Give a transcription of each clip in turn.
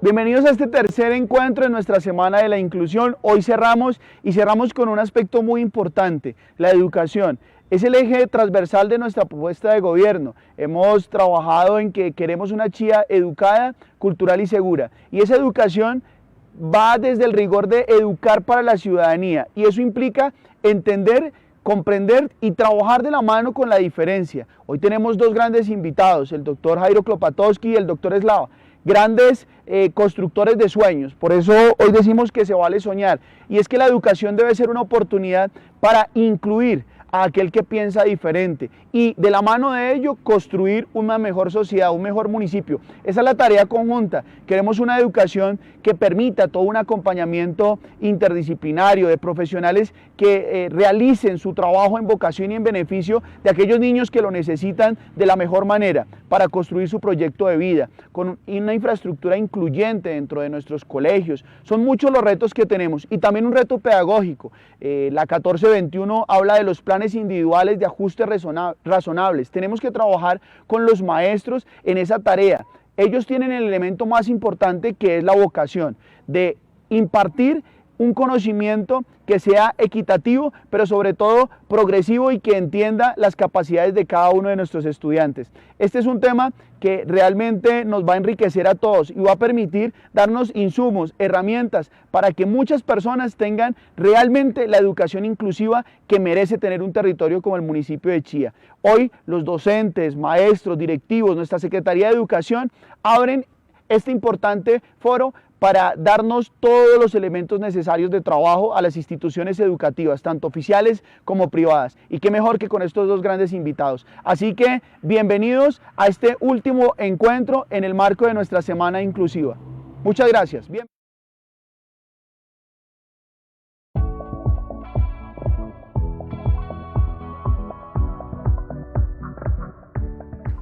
Bienvenidos a este tercer encuentro de nuestra Semana de la Inclusión. Hoy cerramos con un aspecto muy importante, la educación. Es el eje transversal de nuestra propuesta de gobierno. Hemos trabajado en que queremos una Chía educada, cultural y segura. Y esa educación va desde el rigor de educar para la ciudadanía. Y eso implica entender, comprender y trabajar de la mano con la diferencia. Hoy tenemos dos grandes invitados, el doctor Jairo Klopatowski y el doctor Slava. Grandes constructores de sueños, por eso hoy decimos que se vale soñar, y es que la educación debe ser una oportunidad para incluir a aquel que piensa diferente y de la mano de ello construir una mejor sociedad, un mejor municipio. Esa es la tarea conjunta. Queremos una educación que permita todo un acompañamiento interdisciplinario de profesionales que realicen su trabajo en vocación y en beneficio de aquellos niños que lo necesitan de la mejor manera para construir su proyecto de vida, con una infraestructura incluyente dentro de nuestros colegios. Son muchos los retos que tenemos y también un reto pedagógico. La 1421 habla de los planes individuales de ajuste razonables. Tenemos que trabajar con los maestros en esa tarea. Ellos tienen el elemento más importante, que es la vocación de impartir un conocimiento que sea equitativo, pero sobre todo progresivo y que entienda las capacidades de cada uno de nuestros estudiantes. Este es un tema que realmente nos va a enriquecer a todos y va a permitir darnos insumos, herramientas para que muchas personas tengan realmente la educación inclusiva que merece tener un territorio como el municipio de Chía. Hoy los docentes, maestros, directivos, nuestra Secretaría de Educación abren este importante foro para darnos todos los elementos necesarios de trabajo a las instituciones educativas, tanto oficiales como privadas. Y qué mejor que con estos dos grandes invitados. Así que bienvenidos a este último encuentro en el marco de nuestra Semana Inclusiva. Muchas gracias. Bien.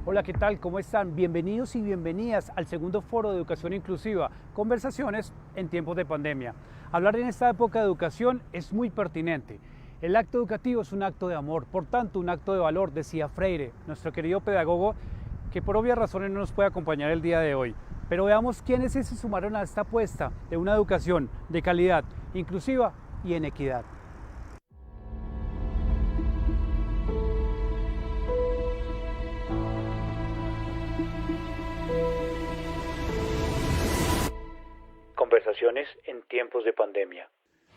Hola, ¿qué tal? ¿Cómo están? Bienvenidos y bienvenidas al segundo foro de educación inclusiva, conversaciones en tiempos de pandemia. Hablar en esta época de educación es muy pertinente. El acto educativo es un acto de amor, por tanto un acto de valor, decía Freire, nuestro querido pedagogo, que por obvias razones no nos puede acompañar el día de hoy. Pero veamos quiénes se sumaron a esta apuesta de una educación de calidad, inclusiva y en equidad. Conversaciones en tiempos de pandemia.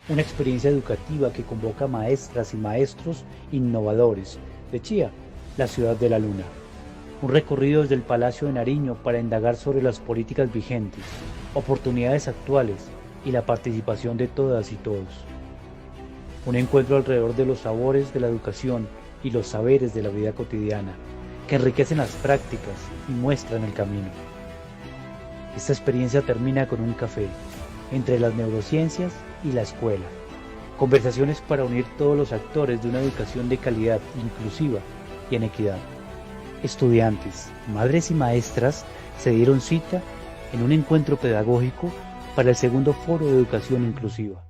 Una experiencia educativa que convoca maestras y maestros innovadores de Chía, la ciudad de la luna. Un recorrido desde el Palacio de Nariño para indagar sobre las políticas vigentes, oportunidades actuales y la participación de todas y todos. Un encuentro alrededor de los sabores de la educación y los saberes de la vida cotidiana, que enriquecen las prácticas y muestran el camino. Esta experiencia termina con un café, entre las neurociencias y la escuela. Conversaciones para unir todos los actores de una educación de calidad, inclusiva y en equidad. Estudiantes, madres y maestras se dieron cita en un encuentro pedagógico para el segundo foro de educación inclusiva.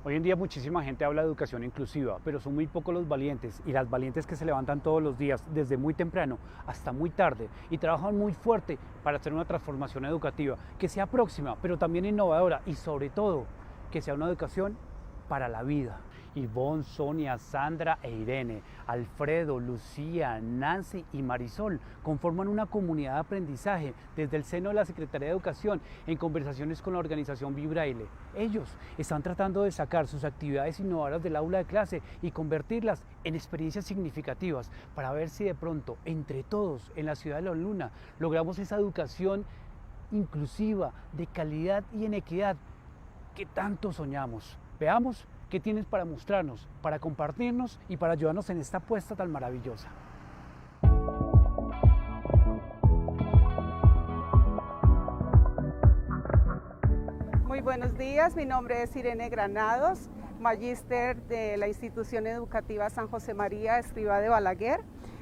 Hoy en día muchísima gente habla de educación inclusiva, pero son muy pocos los valientes y las valientes que se levantan todos los días, desde muy temprano hasta muy tarde, y trabajan muy fuerte para hacer una transformación educativa que sea próxima, pero también innovadora y sobre todo que sea una educación para la vida. Ivonne, Sonia, Sandra e Irene, Alfredo, Lucía, Nancy y Marisol conforman una comunidad de aprendizaje desde el seno de la Secretaría de Educación en conversaciones con la organización Vibraile. Ellos están tratando de sacar sus actividades innovadoras del aula de clase y convertirlas en experiencias significativas para ver si de pronto, entre todos, en la ciudad de la luna, logramos esa educación inclusiva, de calidad y en equidad que tanto soñamos. Veamos qué tienes para mostrarnos, para compartirnos y para ayudarnos en esta apuesta tan maravillosa. Muy buenos días, mi nombre es Irene Granados, magíster de la institución educativa San José María Escrivá de Balaguer.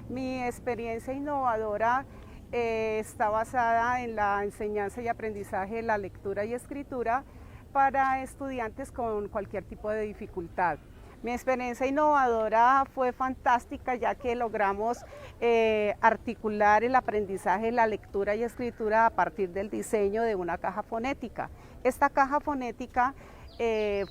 Mi experiencia innovadora está basada en la enseñanza y aprendizaje de la lectura y escritura para estudiantes con cualquier tipo de dificultad. Mi experiencia innovadora fue fantástica, ya que logramos articular el aprendizaje de la lectura y escritura a partir del diseño de una caja fonética. Esta caja fonética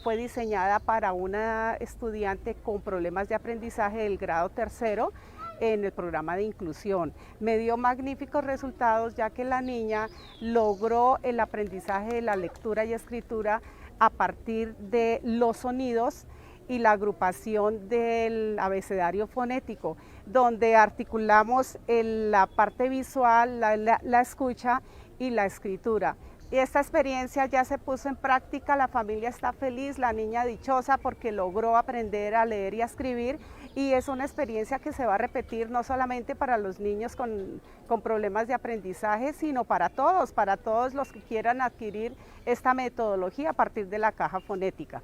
fue diseñada para una estudiante con problemas de aprendizaje del grado tercero en el programa de inclusión. Me dio magníficos resultados, ya que la niña logró el aprendizaje de la lectura y escritura a partir de los sonidos y la agrupación del abecedario fonético, donde articulamos la parte visual, la escucha y la escritura. Y esta experiencia ya se puso en práctica, la familia está feliz, la niña dichosa porque logró aprender a leer y a escribir, y es una experiencia que se va a repetir no solamente para los niños con problemas de aprendizaje, sino para todos los que quieran adquirir esta metodología a partir de la caja fonética.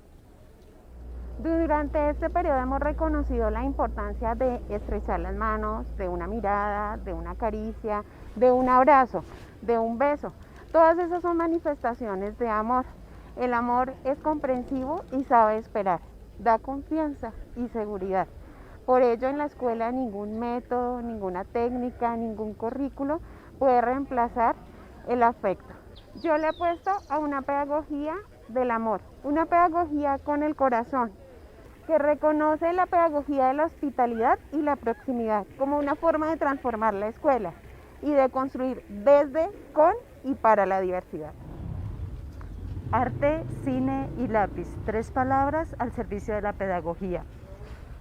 Durante este periodo hemos reconocido la importancia de estrechar las manos, de una mirada, de una caricia, de un abrazo, de un beso. Todas esas son manifestaciones de amor. El amor es comprensivo y sabe esperar, da confianza y seguridad. Por ello, en la escuela ningún método, ninguna técnica, ningún currículo puede reemplazar el afecto. Yo le he puesto a una pedagogía del amor, una pedagogía con el corazón, que reconoce la pedagogía de la hospitalidad y la proximidad como una forma de transformar la escuela y de construir desde, con y para la diversidad. Arte, cine y lápiz, 3 palabras al servicio de la pedagogía,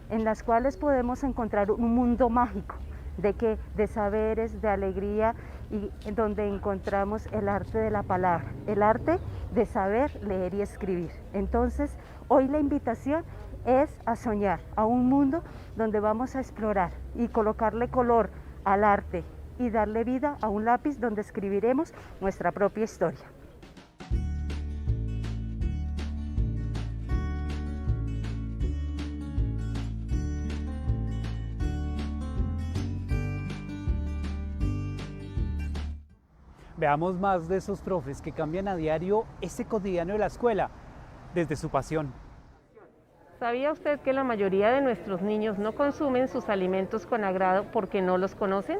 en las cuales podemos encontrar un mundo mágico de saberes, de alegría, y donde encontramos el arte de la palabra, el arte de saber leer y escribir. Entonces, hoy la invitación es a soñar, a un mundo donde vamos a explorar y colocarle color al arte y darle vida a un lápiz donde escribiremos nuestra propia historia. Veamos más de esos profes que cambian a diario ese cotidiano de la escuela desde su pasión. ¿Sabía usted que la mayoría de nuestros niños no consumen sus alimentos con agrado porque no los conocen?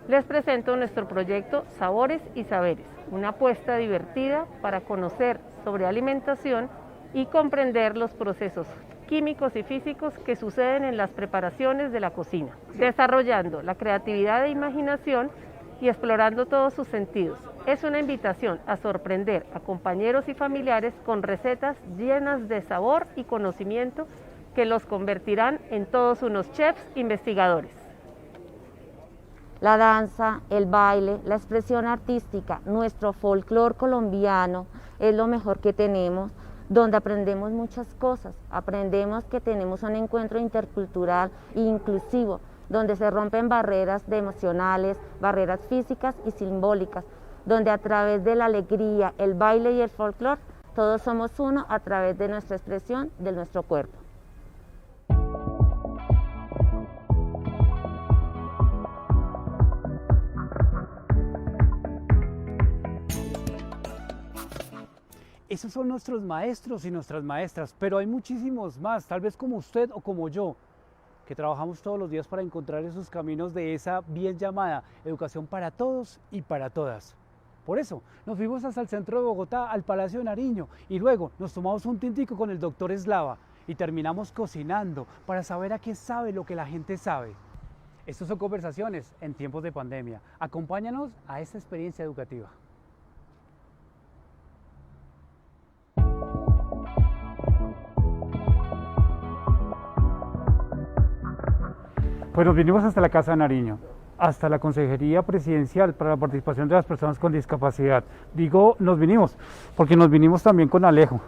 Les presento nuestro proyecto Sabores y Saberes, una apuesta divertida para conocer sobre alimentación y comprender los procesos químicos y físicos que suceden en las preparaciones de la cocina, desarrollando la creatividad e imaginación y explorando todos sus sentidos. Es una invitación a sorprender a compañeros y familiares con recetas llenas de sabor y conocimiento que los convertirán en todos unos chefs investigadores. La danza, el baile, la expresión artística, nuestro folclore colombiano es lo mejor que tenemos, donde aprendemos muchas cosas. Aprendemos que tenemos un encuentro intercultural e inclusivo, donde se rompen barreras emocionales, barreras físicas y simbólicas, donde a través de la alegría, el baile y el folclore, todos somos uno a través de nuestra expresión de nuestro cuerpo. Esos son nuestros maestros y nuestras maestras, pero hay muchísimos más, tal vez como usted o como yo, que trabajamos todos los días para encontrar esos caminos de esa bien llamada educación para todos y para todas. Por eso nos fuimos hasta el centro de Bogotá, al Palacio de Nariño, y luego nos tomamos un tintico con el doctor Eslava y terminamos cocinando para saber a qué sabe lo que la gente sabe. Estas son conversaciones en tiempos de pandemia. Acompáñanos a esta experiencia educativa. Pues nos vinimos hasta la Casa de Nariño, hasta la Consejería Presidencial para la Participación de las Personas con Discapacidad. Digo, nos vinimos, porque nos vinimos también con Alejo.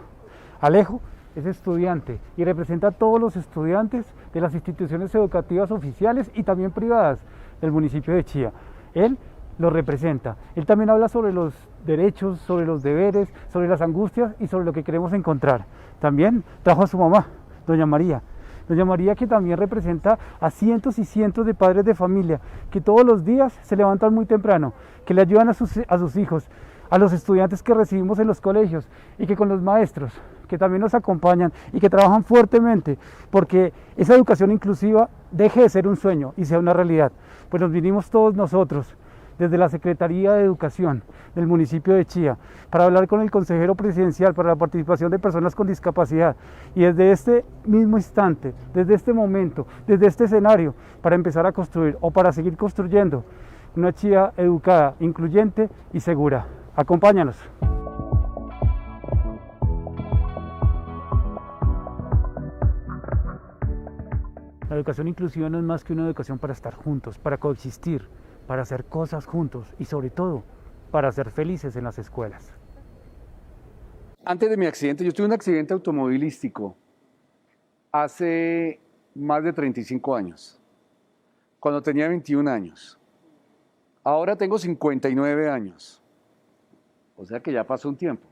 Alejo es estudiante y representa a todos los estudiantes de las instituciones educativas oficiales y también privadas del municipio de Chía. Él lo representa. Él también habla sobre los derechos, sobre los deberes, sobre las angustias y sobre lo que queremos encontrar. También trajo a su mamá, doña María. Doña María, que también representa a cientos y cientos de padres de familia que todos los días se levantan muy temprano, que le ayudan a sus hijos, a los estudiantes que recibimos en los colegios y que con los maestros que que también nos acompañan y que trabajan fuertemente porque esa educación inclusiva deje de ser un sueño y sea una realidad. Pues nos vinimos todos nosotros, desde la Secretaría de Educación del municipio de Chía, para hablar con el consejero presidencial para la participación de personas con discapacidad y desde este mismo instante, desde este momento, desde este escenario, para empezar a construir o para seguir construyendo una Chía educada, incluyente y segura. Acompáñanos. La educación inclusiva no es más que una educación para estar juntos, para coexistir, para hacer cosas juntos y sobre todo para ser felices en las escuelas. Antes de mi accidente, yo tuve un accidente automovilístico hace más de 35 años, cuando tenía 21 años. Ahora tengo 59 años, o sea que ya pasó un tiempo.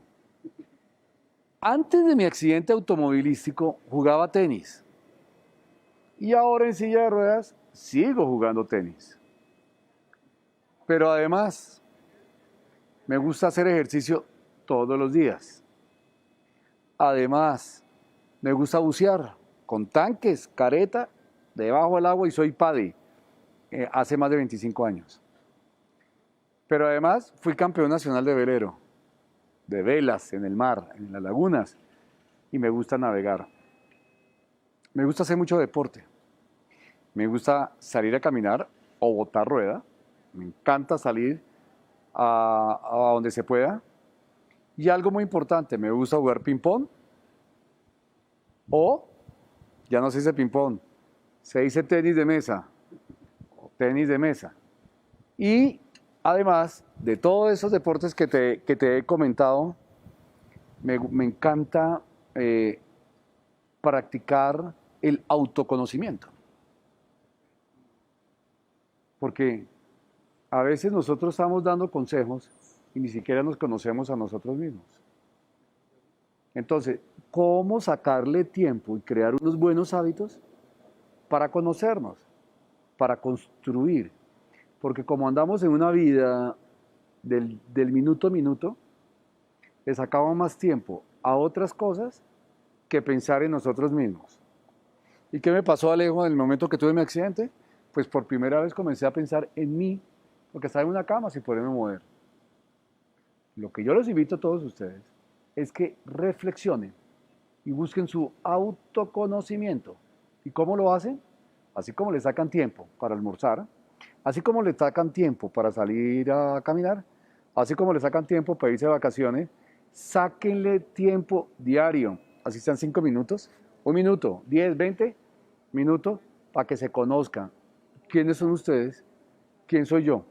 Antes de mi accidente automovilístico jugaba tenis y ahora en silla de ruedas sigo jugando tenis. Pero además me gusta hacer ejercicio todos los días. Además me gusta bucear con tanques, careta, debajo del agua y soy PADI hace más de 25 años. Pero además fui campeón nacional de velero, de velas en el mar, en las lagunas, y me gusta navegar. Me gusta hacer mucho deporte. Me gusta salir a caminar o botar rueda. Me encanta salir a donde se pueda. Y algo muy importante, me gusta jugar ping-pong. O, ya no se dice ping-pong, se dice tenis de mesa. O tenis de mesa. Y además de todos esos deportes que te he comentado, me encanta practicar el autoconocimiento. Porque a veces nosotros estamos dando consejos y ni siquiera nos conocemos a nosotros mismos. Entonces, ¿cómo sacarle tiempo y crear unos buenos hábitos para conocernos, para construir? Porque como andamos en una vida del minuto a minuto, le sacamos más tiempo a otras cosas que pensar en nosotros mismos. ¿Y qué me pasó, Alejo, en el momento que tuve mi accidente? Pues por primera vez comencé a pensar en mí, porque estaba en una cama sin poderme mover. Lo que yo les invito a todos ustedes es que reflexionen y busquen su autoconocimiento. ¿Y cómo lo hacen? Así como le sacan tiempo para almorzar, así como le sacan tiempo para salir a caminar, así como le sacan tiempo para irse de vacaciones, sáquenle tiempo diario, así sean 5 minutos, 1 minuto, 10, 20 minutos, para que se conozcan. ¿Quiénes son ustedes? ¿Quién soy yo?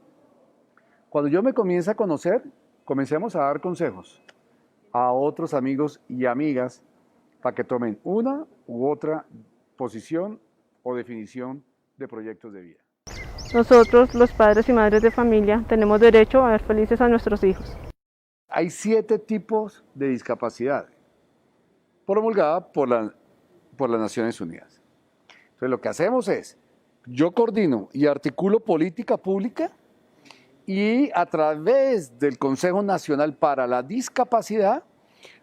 Cuando yo me comience a conocer, comencemos a dar consejos a otros amigos y amigas para que tomen una u otra posición o definición de proyectos de vida. Nosotros, los padres y madres de familia, tenemos derecho a ver felices a nuestros hijos. Hay 7 tipos de discapacidad promulgada por las Naciones Unidas. Entonces lo que hacemos es, yo coordino y articulo política pública y a través del Consejo Nacional para la Discapacidad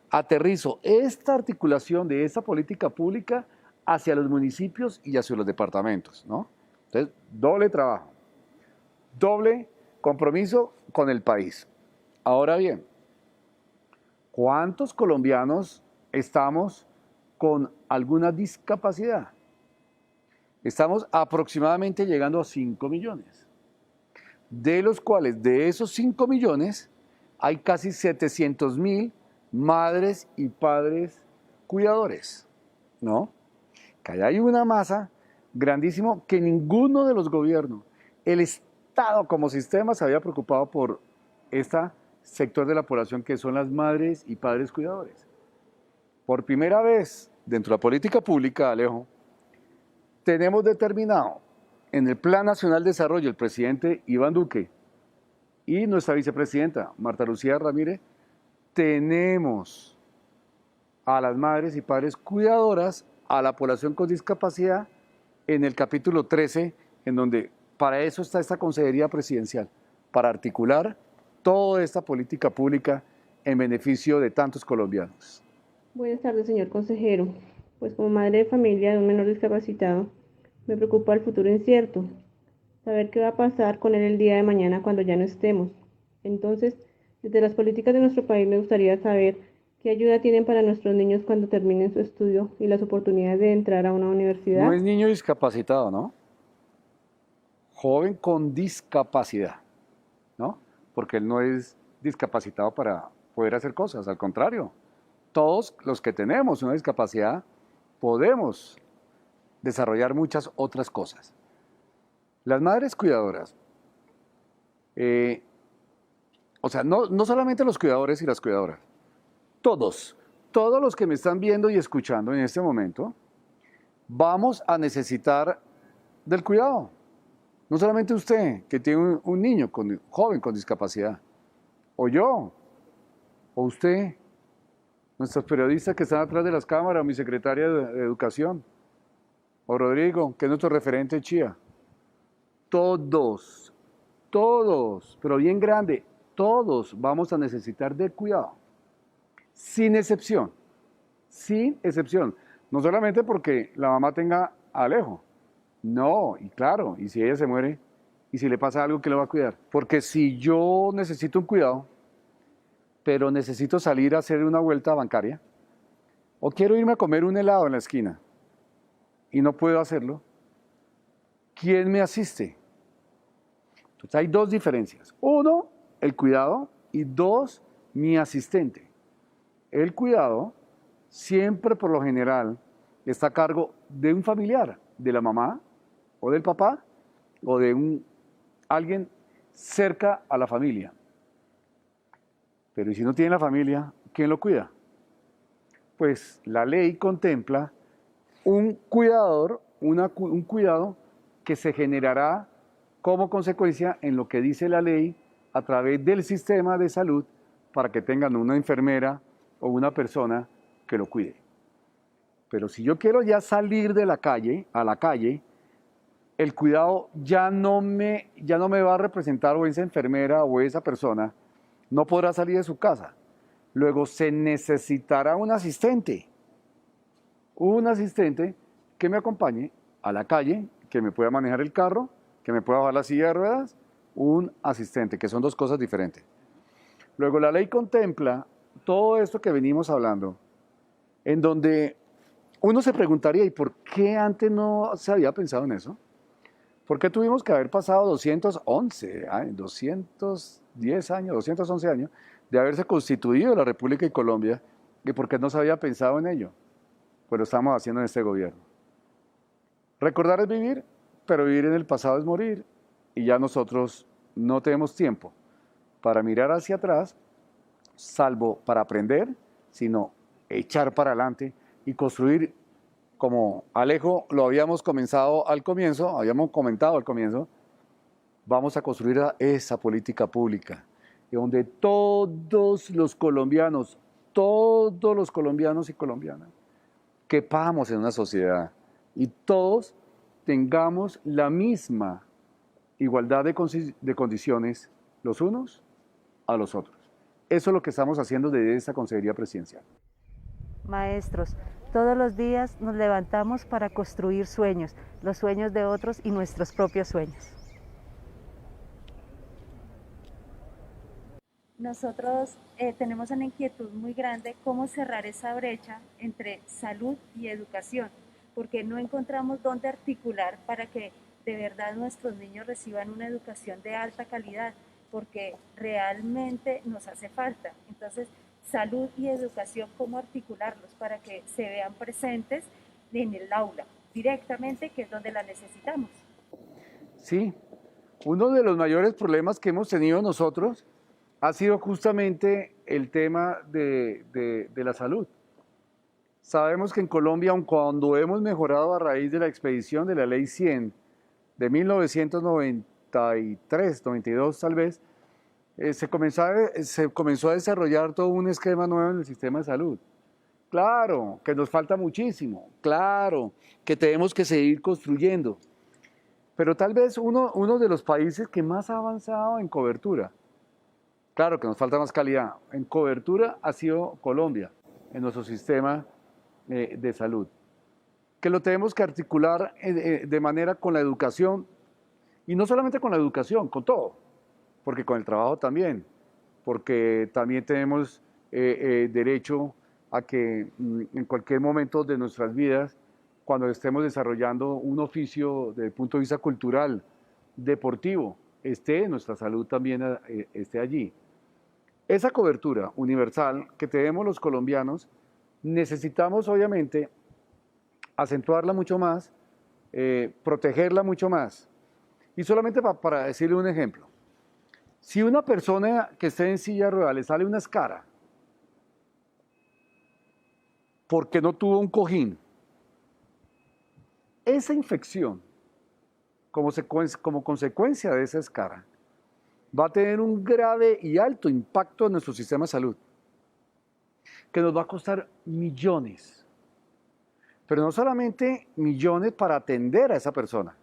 aterrizo esta articulación de esta política pública hacia los municipios y hacia los departamentos, ¿no? Entonces, doble trabajo, doble compromiso con el país. Ahora bien, ¿cuántos colombianos estamos con alguna discapacidad? Estamos aproximadamente llegando a 5 millones, de los cuales de esos 5 millones hay casi 700.000 madres y padres cuidadores, ¿no? Que ahí hay una masa grandísima que ninguno de los gobiernos, el Estado como sistema se había preocupado por este sector de la población que son las madres y padres cuidadores. Por primera vez dentro de la política pública, Alejo, tenemos determinado en el Plan Nacional de Desarrollo el presidente Iván Duque y nuestra vicepresidenta Marta Lucía Ramírez, tenemos a las madres y padres cuidadoras, a la población con discapacidad en el capítulo 13, en donde para eso está esta consejería presidencial, para articular toda esta política pública en beneficio de tantos colombianos. Buenas tardes, señor consejero. Pues como madre de familia de un menor discapacitado, me preocupa el futuro incierto, saber qué va a pasar con él el día de mañana cuando ya no estemos. Entonces, desde las políticas de nuestro país me gustaría saber qué ayuda tienen para nuestros niños cuando terminen su estudio y las oportunidades de entrar a una No universidad. es niño discapacitado, ¿no? Joven con discapacidad, ¿no? Porque él no es discapacitado para poder hacer cosas, al contrario. Todos los que tenemos una discapacidad podemos desarrollar muchas otras cosas. Las madres cuidadoras, no solamente los cuidadores y las cuidadoras, todos los que me están viendo y escuchando en este momento, vamos a necesitar del cuidado. No solamente usted, que tiene un niño joven con discapacidad, o yo, o usted, nuestros periodistas que están atrás de las cámaras, o mi secretaria de Educación, o Rodrigo, que es nuestro referente en Chía. Todos, pero bien grande, todos vamos a necesitar de cuidado, sin excepción, no solamente porque la mamá tenga a Alejo, no, y claro, y si ella se muere, y si le pasa algo, ¿qué le va a cuidar? Porque si yo necesito un cuidado, pero necesito salir a hacer una vuelta bancaria, o quiero irme a comer un helado en la esquina, y no puedo hacerlo, ¿quién me asiste? Entonces hay dos diferencias. Uno, el cuidado, y dos, mi asistente. El cuidado siempre, por lo general, está a cargo de un familiar, de la mamá, o del papá, o de alguien cerca a la familia. Pero ¿y si no tiene la familia, quién lo cuida? Pues la ley contempla un cuidador, un cuidado que se generará como consecuencia en lo que dice la ley a través del sistema de salud para que tengan una enfermera o una persona que lo cuide. Pero si yo quiero ya salir de la calle, a la calle, el cuidado ya no me va a representar, o esa enfermera o esa persona no podrá salir de su casa. Luego se necesitará un asistente que me acompañe a la calle, que me pueda manejar el carro, que me pueda bajar la silla de ruedas, un asistente, que son dos cosas diferentes. Luego la ley contempla todo esto que venimos hablando, en donde uno se preguntaría, ¿y por qué antes no se había pensado en eso? ¿Por qué tuvimos que haber pasado 211 años, 210 años, 211 años de haberse constituido la República de Colombia? ¿Y por qué no se había pensado en ello? Pues lo estamos haciendo en este gobierno. Recordar es vivir, pero vivir en el pasado es morir. Y ya nosotros no tenemos tiempo para mirar hacia atrás, salvo para aprender, sino echar para adelante y construir, como Alejo lo habíamos comentado al comienzo, vamos a construir esa política pública, donde todos los colombianos y colombianas, quepamos en una sociedad y todos tengamos la misma igualdad de condiciones los unos a los otros. Eso es lo que estamos haciendo desde esta Consejería Presidencial. Maestros, todos los días nos levantamos para construir sueños, los sueños de otros y nuestros propios sueños. Nosotros tenemos una inquietud muy grande cómo cerrar esa brecha entre salud y educación, porque no encontramos dónde articular para que de verdad nuestros niños reciban una educación de alta calidad, porque realmente nos hace falta. Entonces, salud y educación, ¿cómo articularlos para que se vean presentes en el aula, directamente, que es donde la necesitamos? Sí, uno de los mayores problemas que hemos tenido nosotros ha sido justamente el tema de la salud. Sabemos que en Colombia, aun cuando hemos mejorado a raíz de la expedición de la Ley 100 de 1993, 92 tal vez, se comenzó a desarrollar todo un esquema nuevo en el sistema de salud. Claro que nos falta muchísimo, claro que tenemos que seguir construyendo, pero tal vez uno de los países que más ha avanzado en cobertura, claro que nos falta más calidad, en cobertura ha sido Colombia. en nuestro sistema de salud, que lo tenemos que articular de manera con la educación, y no solamente con la educación, con todo, porque con el trabajo también, porque también tenemos derecho a que en cualquier momento de nuestras vidas, cuando estemos desarrollando un oficio desde el punto de vista cultural, deportivo, nuestra salud también esté allí. Esa cobertura universal que tenemos los colombianos, necesitamos obviamente acentuarla mucho más, protegerla mucho más. Y solamente para decirle un ejemplo, si una persona que esté en silla de ruedas le sale una escara porque no tuvo un cojín, esa infección, como consecuencia de esa escara, va a tener un grave y alto impacto en nuestro sistema de salud, que nos va a costar millones. Pero no solamente millones para atender a esa persona,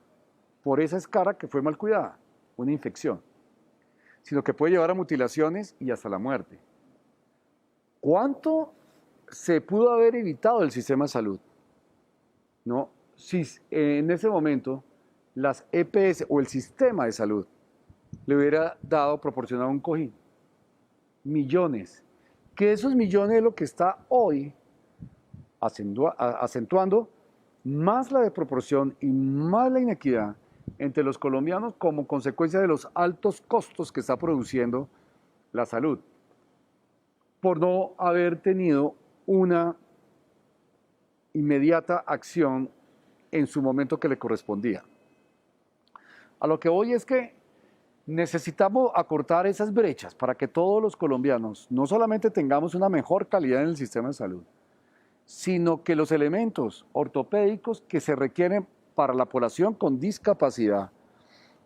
por esa escara que fue mal cuidada, una infección, sino que puede llevar a mutilaciones y hasta la muerte. ¿Cuánto se pudo haber evitado el sistema de salud? ¿No? Si en ese momento las EPS o el sistema de salud le hubiera proporcionado un cojín. Millones. Que esos millones es lo que está hoy acentuando más la desproporción y más la inequidad entre los colombianos como consecuencia de los altos costos que está produciendo la salud, por no haber tenido una inmediata acción en su momento que le correspondía. A lo que voy es que necesitamos acortar esas brechas para que todos los colombianos no solamente tengamos una mejor calidad en el sistema de salud, sino que los elementos ortopédicos que se requieren para la población con discapacidad,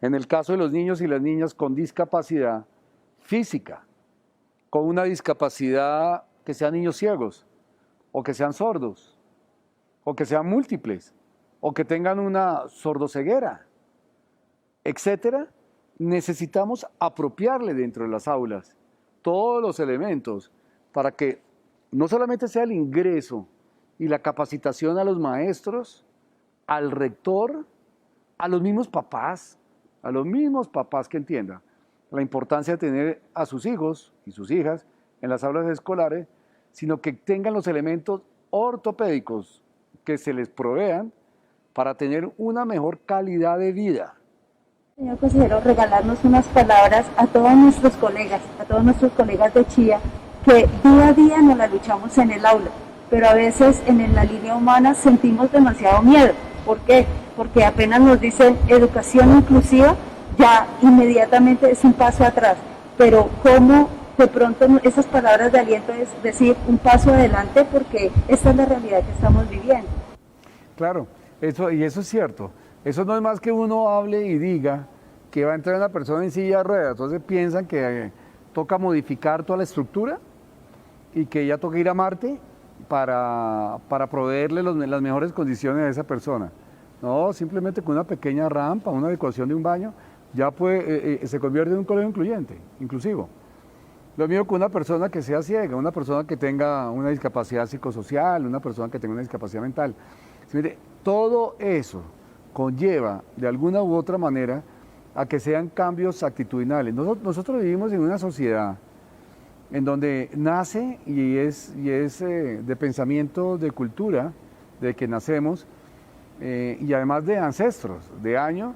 en el caso de los niños y las niñas con discapacidad física, con una discapacidad que sean niños ciegos, o que sean sordos, o que sean múltiples, o que tengan una sordoceguera, etcétera, necesitamos apropiarle dentro de las aulas todos los elementos para que no solamente sea el ingreso y la capacitación a los maestros, al rector, a los mismos papás que entiendan la importancia de tener a sus hijos y sus hijas en las aulas escolares, sino que tengan los elementos ortopédicos que se les provean para tener una mejor calidad de vida. Señor consejero, regalarnos unas palabras a todos nuestros colegas de Chía, que día a día nos la luchamos en el aula, pero a veces en la línea humana sentimos demasiado miedo. ¿Por qué? Porque apenas nos dicen educación inclusiva, ya inmediatamente es un paso atrás, pero cómo de pronto esas palabras de aliento es decir un paso adelante, porque esta es la realidad que estamos viviendo. Claro, eso es cierto. Eso no es más que uno hable y diga que va a entrar una persona en silla de ruedas, entonces piensan que toca modificar toda la estructura y que ya toca ir a Marte para proveerle las mejores condiciones a esa persona. No, simplemente con una pequeña rampa, una adecuación de un baño, ya se convierte en un colegio inclusivo. Lo mismo con una persona que sea ciega, una persona que tenga una discapacidad psicosocial, una persona que tenga una discapacidad mental. Mire, todo eso conlleva de alguna u otra manera a que sean cambios actitudinales. Nosotros vivimos en una sociedad en donde nace y es de pensamiento, de cultura, de que nacemos, y además de ancestros, de años,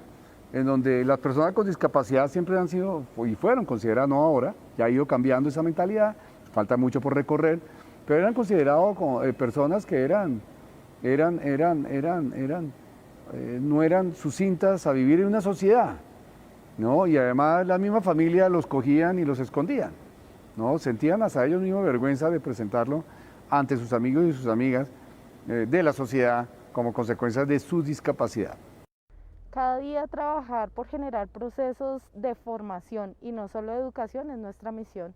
en donde las personas con discapacidad siempre han sido y fueron consideradas, no ahora, ya ha ido cambiando esa mentalidad, falta mucho por recorrer, pero eran considerados como personas que no eran sucintas a vivir en una sociedad, ¿no? Y además la misma familia los cogían y los escondían, ¿no? Sentían hasta ellos mismos vergüenza de presentarlo ante sus amigos y sus amigas de la sociedad como consecuencia de su discapacidad. Cada día trabajar por generar procesos de formación y no solo de educación es nuestra misión.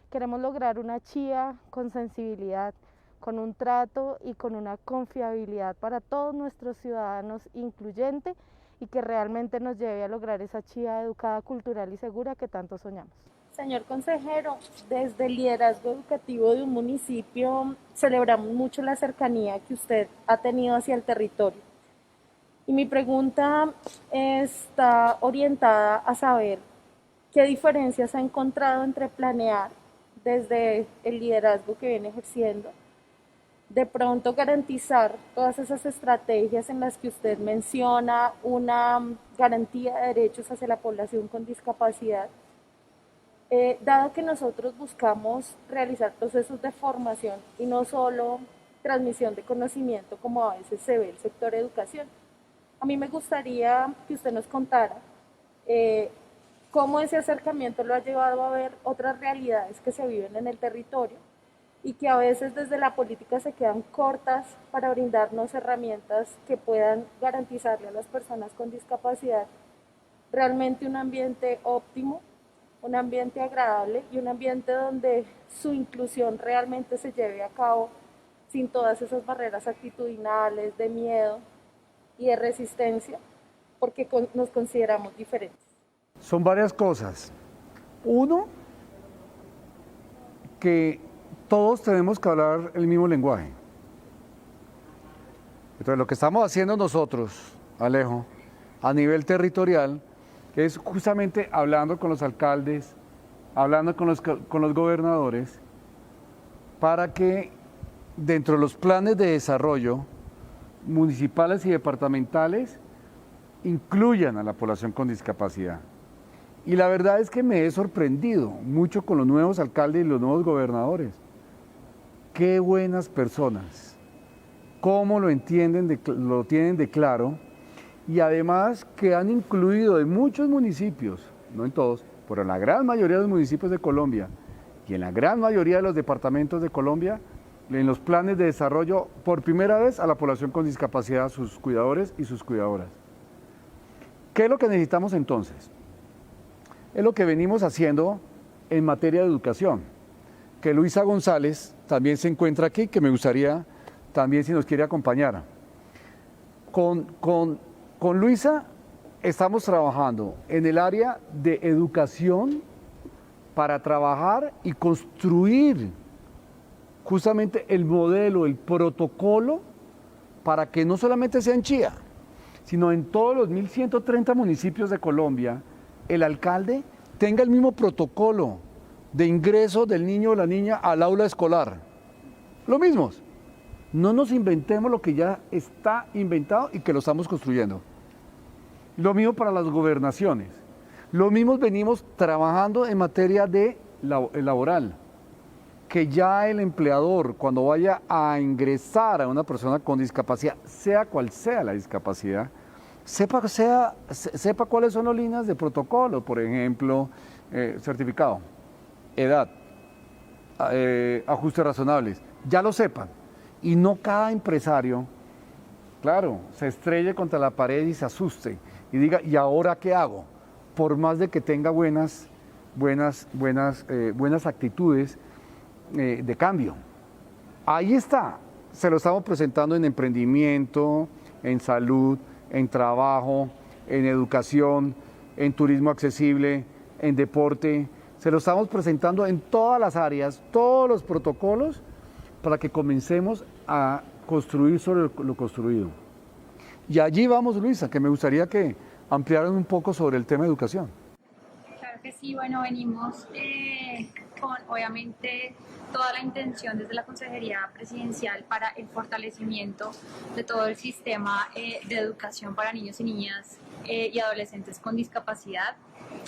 Queremos lograr una Chía con sensibilidad, con un trato y con una confiabilidad para todos nuestros ciudadanos incluyente y que realmente nos lleve a lograr esa Chía educada, cultural y segura que tanto soñamos. Señor consejero, desde el liderazgo educativo de un municipio celebramos mucho la cercanía que usted ha tenido hacia el territorio. Y mi pregunta está orientada a saber qué diferencias ha encontrado entre planear desde el liderazgo que viene ejerciendo, de pronto garantizar todas esas estrategias en las que usted menciona una garantía de derechos hacia la población con discapacidad. Dado que nosotros buscamos realizar procesos de formación y no solo transmisión de conocimiento como a veces se ve el sector educación, a mí me gustaría que usted nos contara cómo ese acercamiento lo ha llevado a ver otras realidades que se viven en el territorio y que a veces desde la política se quedan cortas para brindarnos herramientas que puedan garantizarle a las personas con discapacidad realmente un ambiente óptimo, un ambiente agradable y un ambiente donde su inclusión realmente se lleve a cabo sin todas esas barreras actitudinales, de miedo y de resistencia, porque nos consideramos diferentes. Son varias cosas. Uno, que todos tenemos que hablar el mismo lenguaje. Entonces, lo que estamos haciendo nosotros, Alejo, a nivel territorial, es justamente hablando con los alcaldes, hablando con los gobernadores, para que dentro de los planes de desarrollo municipales y departamentales incluyan a la población con discapacidad. Y la verdad es que me he sorprendido mucho con los nuevos alcaldes y los nuevos gobernadores. Qué buenas personas, cómo lo entienden, lo tienen de claro, y además que han incluido en muchos municipios, no en todos, pero en la gran mayoría de los municipios de Colombia y en la gran mayoría de los departamentos de Colombia, en los planes de desarrollo, por primera vez a la población con discapacidad, sus cuidadores y sus cuidadoras. ¿Qué es lo que necesitamos entonces? Es lo que venimos haciendo en materia de educación, que Luisa González también se encuentra aquí, que me gustaría también si nos quiere acompañar. Con Luisa estamos trabajando en el área de educación para trabajar y construir justamente el modelo, el protocolo, para que no solamente sea en Chía, sino en todos los 1.130 municipios de Colombia, el alcalde tenga el mismo protocolo de ingreso del niño o la niña al aula escolar. Lo mismo, no nos inventemos lo que ya está inventado y que lo estamos construyendo. Lo mismo para las gobernaciones. Lo mismo venimos trabajando en materia de laboral, que ya el empleador, cuando vaya a ingresar a una persona con discapacidad, sea cual sea la discapacidad, sepa cuáles son las líneas de protocolo, por ejemplo, certificado, edad, ajustes razonables, ya lo sepan. Y no cada empresario, claro, se estrelle contra la pared y se asuste y diga, ¿y ahora qué hago? Por más de que tenga buenas actitudes de cambio. Ahí está, se lo estamos presentando en emprendimiento, en salud, en trabajo, en educación, en turismo accesible, en deporte. Se lo estamos presentando en todas las áreas, todos los protocolos, para que comencemos a construir sobre lo construido. Y allí vamos, Luisa, que me gustaría que ampliaran un poco sobre el tema de educación. Claro que sí, bueno, venimos con obviamente toda la intención desde la Consejería Presidencial para el fortalecimiento de todo el sistema de educación para niños y niñas y adolescentes con discapacidad.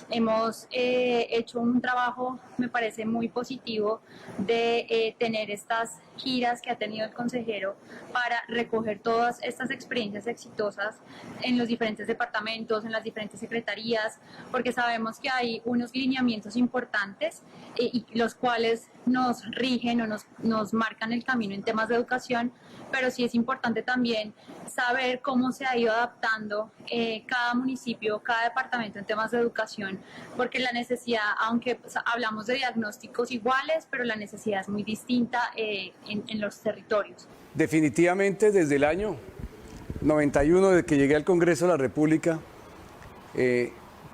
Hemos hecho un trabajo, me parece muy positivo, de tener estas giras que ha tenido el consejero para recoger todas estas experiencias exitosas en los diferentes departamentos, en las diferentes secretarías, porque sabemos que hay unos lineamientos importantes y los cuales nos rigen o nos marcan el camino en temas de educación, pero sí es importante también saber cómo se ha ido adaptando cada municipio, cada departamento en temas de educación, porque la necesidad, aunque hablamos de diagnósticos iguales, pero la necesidad es muy distinta en los territorios. Definitivamente desde el año 91, desde que llegué al Congreso de la República,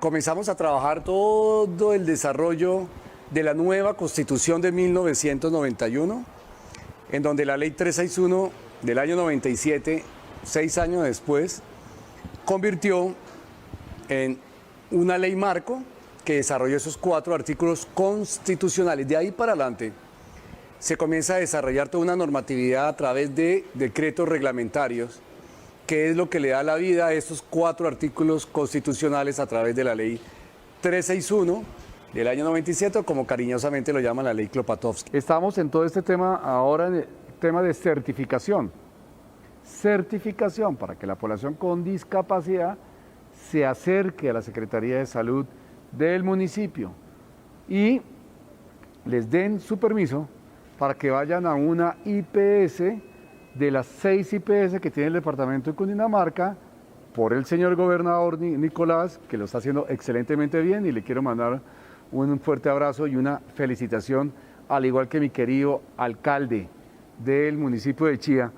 comenzamos a trabajar todo el desarrollo de la nueva Constitución de 1991, en donde la Ley 361 del año 97, 6 años después, convirtió en una ley marco que desarrolló esos 4 artículos constitucionales. De ahí para adelante se comienza a desarrollar toda una normatividad a través de decretos reglamentarios, que es lo que le da la vida a estos 4 artículos constitucionales a través de la Ley 361 del año 97, como cariñosamente lo llama la Ley Klopatovsky. Estamos en todo este tema ahora, en el tema de certificación. Certificación para que la población con discapacidad se acerque a la Secretaría de Salud del municipio y les den su permiso para que vayan a una IPS de las 6 IPS que tiene el departamento de Cundinamarca por el señor gobernador Nicolás, que lo está haciendo excelentemente bien, y le quiero mandar un fuerte abrazo y una felicitación, al igual que mi querido alcalde del municipio de Chía.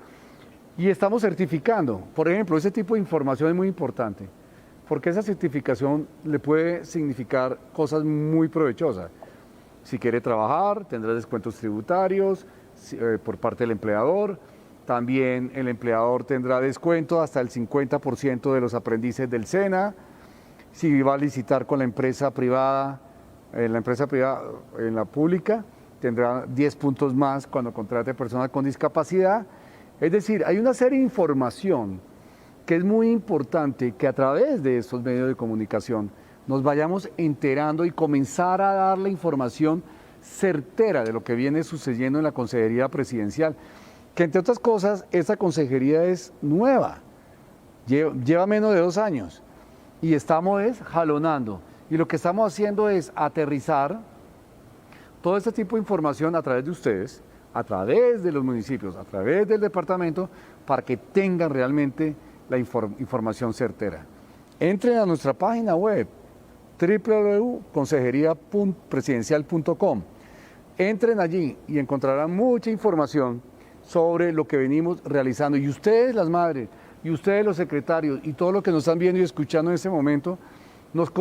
Y estamos certificando, por ejemplo, ese tipo de información es muy importante, porque esa certificación le puede significar cosas muy provechosas. Si quiere trabajar, tendrá descuentos tributarios por parte del empleador. También el empleador tendrá descuento hasta el 50% de los aprendices del SENA. Si va a licitar con la empresa privada, en la pública, tendrá 10 puntos más cuando contrate personas con discapacidad. Es decir, hay una serie de información que es muy importante que a través de estos medios de comunicación nos vayamos enterando y comenzar a dar la información certera de lo que viene sucediendo en la Consejería Presidencial, que entre otras cosas, esta consejería es nueva, lleva menos de 2 años y estamos jalonando, y lo que estamos haciendo es aterrizar todo este tipo de información a través de ustedes, a través de los municipios, a través del departamento, para que tengan realmente la información certera. Entren a nuestra página web www.consejeríapresidencial.com. Entren allí y encontrarán mucha información sobre lo que venimos realizando. Y ustedes, las madres, y ustedes, los secretarios, y todos los que nos están viendo y escuchando en este momento, nos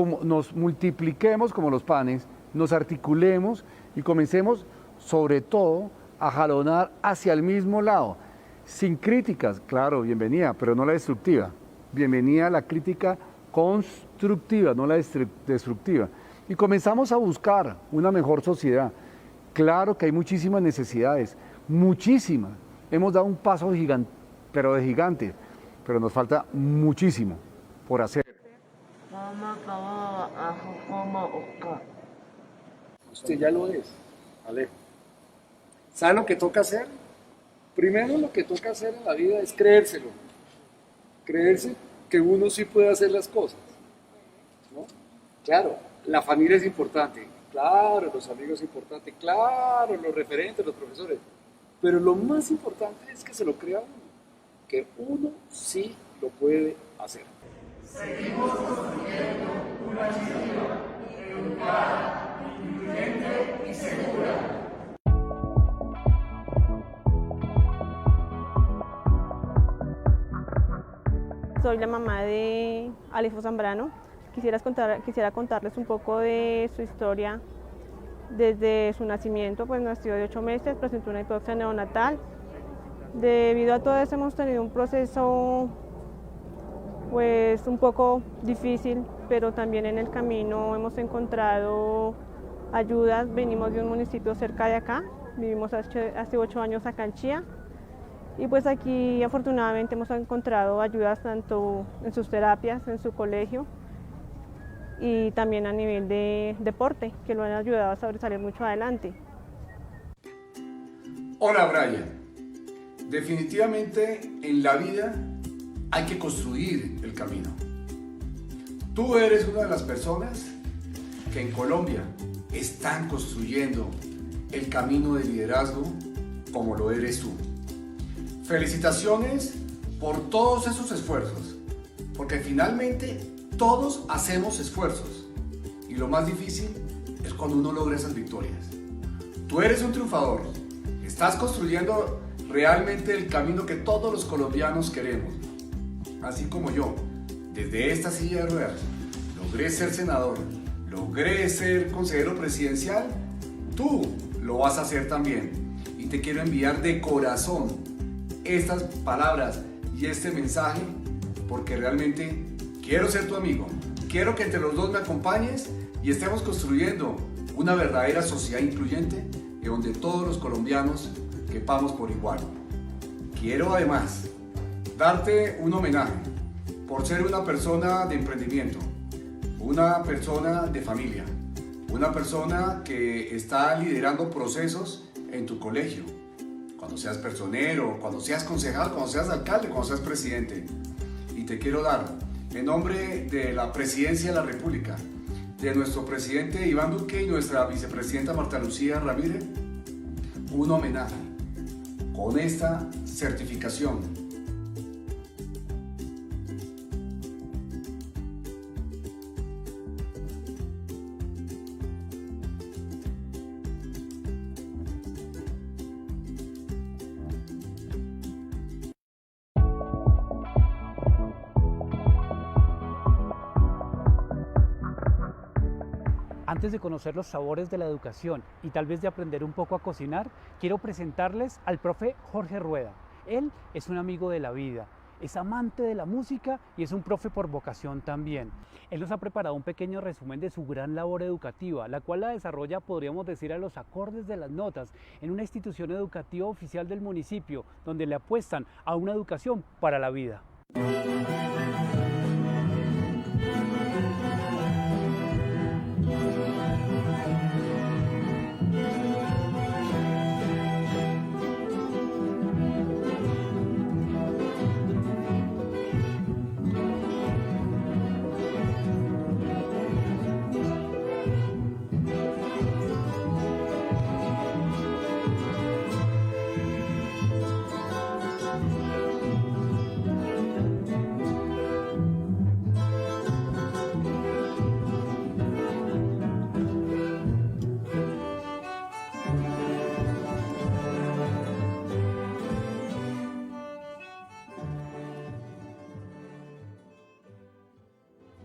multipliquemos como los panes, nos articulemos y comencemos, sobre todo, a jalonar hacia el mismo lado. Sin críticas, claro, bienvenida, pero no la destructiva. Bienvenida a la crítica constructiva, no la destructiva. Y comenzamos a buscar una mejor sociedad. Claro que hay muchísimas necesidades, muchísimas. Hemos dado un paso gigante, pero de gigante, pero nos falta muchísimo por hacer. Usted ya lo es, Alejo. ¿Sabe lo que toca hacer? Primero lo que toca hacer en la vida es creérselo. Creerse que uno sí puede hacer las cosas, ¿no? Claro, la familia es importante, claro, los amigos es importante, claro, los referentes, los profesores, pero lo más importante es que se lo crea uno, que uno sí lo puede hacer. Seguimos construyendo una ciudad educada, incluyente y segura. Soy la mamá de Alejo Zambrano. Quisiera contarles un poco de su historia. Desde su nacimiento, pues nació de 8 meses, presentó una hipoxia neonatal. Debido a todo eso hemos tenido un proceso pues un poco difícil, pero también en el camino hemos encontrado ayudas. Venimos de un municipio cerca de acá, vivimos hace 8 años acá en Chía. Y pues aquí afortunadamente hemos encontrado ayudas tanto en sus terapias, en su colegio y también a nivel de deporte, que lo han ayudado a sobresalir mucho adelante. Hola Brian, definitivamente en la vida hay que construir el camino. Tú eres una de las personas que en Colombia están construyendo el camino de liderazgo como lo eres tú. Felicitaciones por todos esos esfuerzos, porque finalmente todos hacemos esfuerzos y lo más difícil es cuando uno logra esas victorias. Tú eres un triunfador, estás construyendo realmente el camino que todos los colombianos queremos, así como yo, desde esta silla de ruedas, logré ser senador, logré ser consejero presidencial tú lo vas a hacer también. Y te quiero enviar de corazón estas palabras y este mensaje porque realmente quiero ser tu amigo. Quiero que entre los dos me acompañes y estemos construyendo una verdadera sociedad incluyente en donde todos los colombianos quepamos por igual. Quiero además darte un homenaje por ser una persona de emprendimiento, una persona de familia, una persona que está liderando procesos en tu colegio, cuando seas personero, cuando seas concejal, cuando seas alcalde, cuando seas presidente. Y te quiero dar, en nombre de la Presidencia de la República, de nuestro presidente Iván Duque y nuestra vicepresidenta Marta Lucía Ramírez, un homenaje con esta certificación. Antes de conocer los sabores de la educación y tal vez de aprender un poco a cocinar, quiero presentarles al profe Jorge Rueda. Él es un amigo de la vida, es amante de la música y es un profe por vocación también. Él nos ha preparado un pequeño resumen de su gran labor educativa, la cual la desarrolla, podríamos decir, a los acordes de las notas, en una institución educativa oficial del municipio, donde le apuestan a una educación para la vida.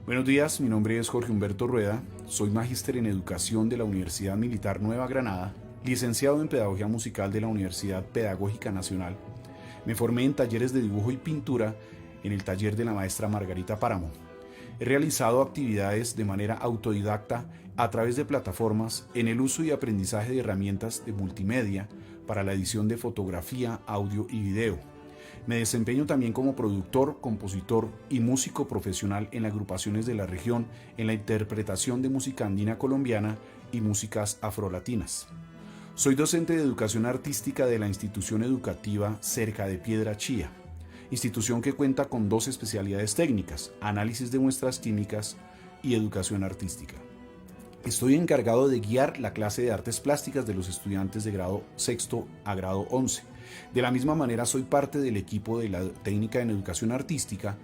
Buenos días, mi nombre es Jorge Humberto Rueda, soy magíster en Educación de la Universidad Militar Nueva Granada, licenciado en Pedagogía Musical de la Universidad Pedagógica Nacional. Me formé en talleres de dibujo y pintura en el taller de la maestra Margarita Páramo. He realizado actividades de manera autodidacta a través de plataformas en el uso y aprendizaje de herramientas de multimedia para la edición de fotografía, audio y video. Me desempeño también como productor, compositor y músico profesional en agrupaciones de la región en la interpretación de música andina colombiana y músicas afrolatinas. Soy docente de educación artística de la institución educativa Cerca de Piedra Chía, institución que cuenta con 2 especialidades técnicas, análisis de muestras químicas y educación artística. Estoy encargado de guiar la clase de artes plásticas de los estudiantes de grado 6 a grado 11. De la misma manera soy parte del equipo de la técnica en educación artística,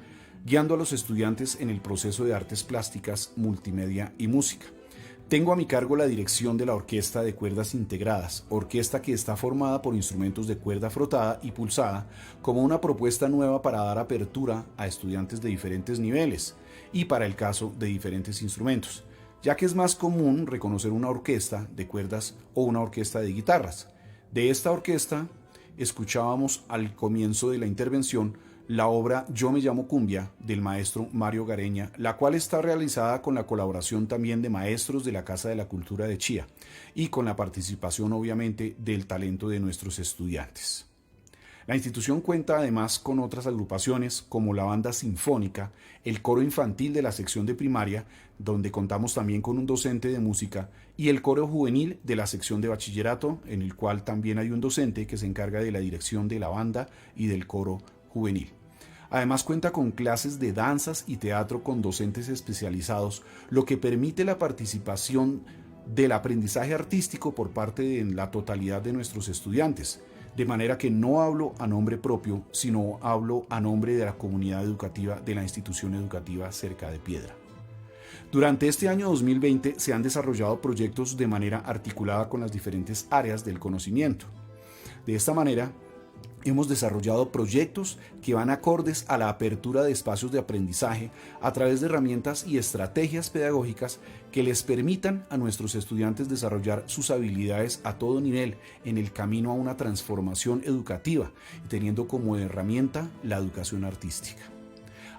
guiando a los estudiantes en el proceso de artes plásticas, multimedia y música. Tengo a mi cargo la dirección de la Orquesta de Cuerdas Integradas, orquesta que está formada por instrumentos de cuerda frotada y pulsada como una propuesta nueva para dar apertura a estudiantes de diferentes niveles y para el caso de diferentes instrumentos, ya que es más común reconocer una orquesta de cuerdas o una orquesta de guitarras. De esta orquesta escuchábamos al comienzo de la intervención la obra Yo me llamo Cumbia del maestro Mario Gareña, la cual está realizada con la colaboración también de maestros de la Casa de la Cultura de Chía y con la participación obviamente del talento de nuestros estudiantes. La institución cuenta además con otras agrupaciones como la banda sinfónica, el coro infantil de la sección de primaria, donde contamos también con un docente de música, y el coro juvenil de la sección de bachillerato, en el cual también hay un docente que se encarga de la dirección de la banda y del coro juvenil. Además cuenta con clases de danzas y teatro con docentes especializados, lo que permite la participación del aprendizaje artístico por parte de la totalidad de nuestros estudiantes. De manera que no hablo a nombre propio, sino hablo a nombre de la comunidad educativa de la institución educativa Cerca de Piedra. Durante este año 2020 se han desarrollado proyectos de manera articulada con las diferentes áreas del conocimiento. De esta manera, Hemos desarrollado proyectos que van acordes a la apertura de espacios de aprendizaje a través de herramientas y estrategias pedagógicas que les permitan a nuestros estudiantes desarrollar sus habilidades a todo nivel en el camino a una transformación educativa, teniendo como herramienta la educación artística.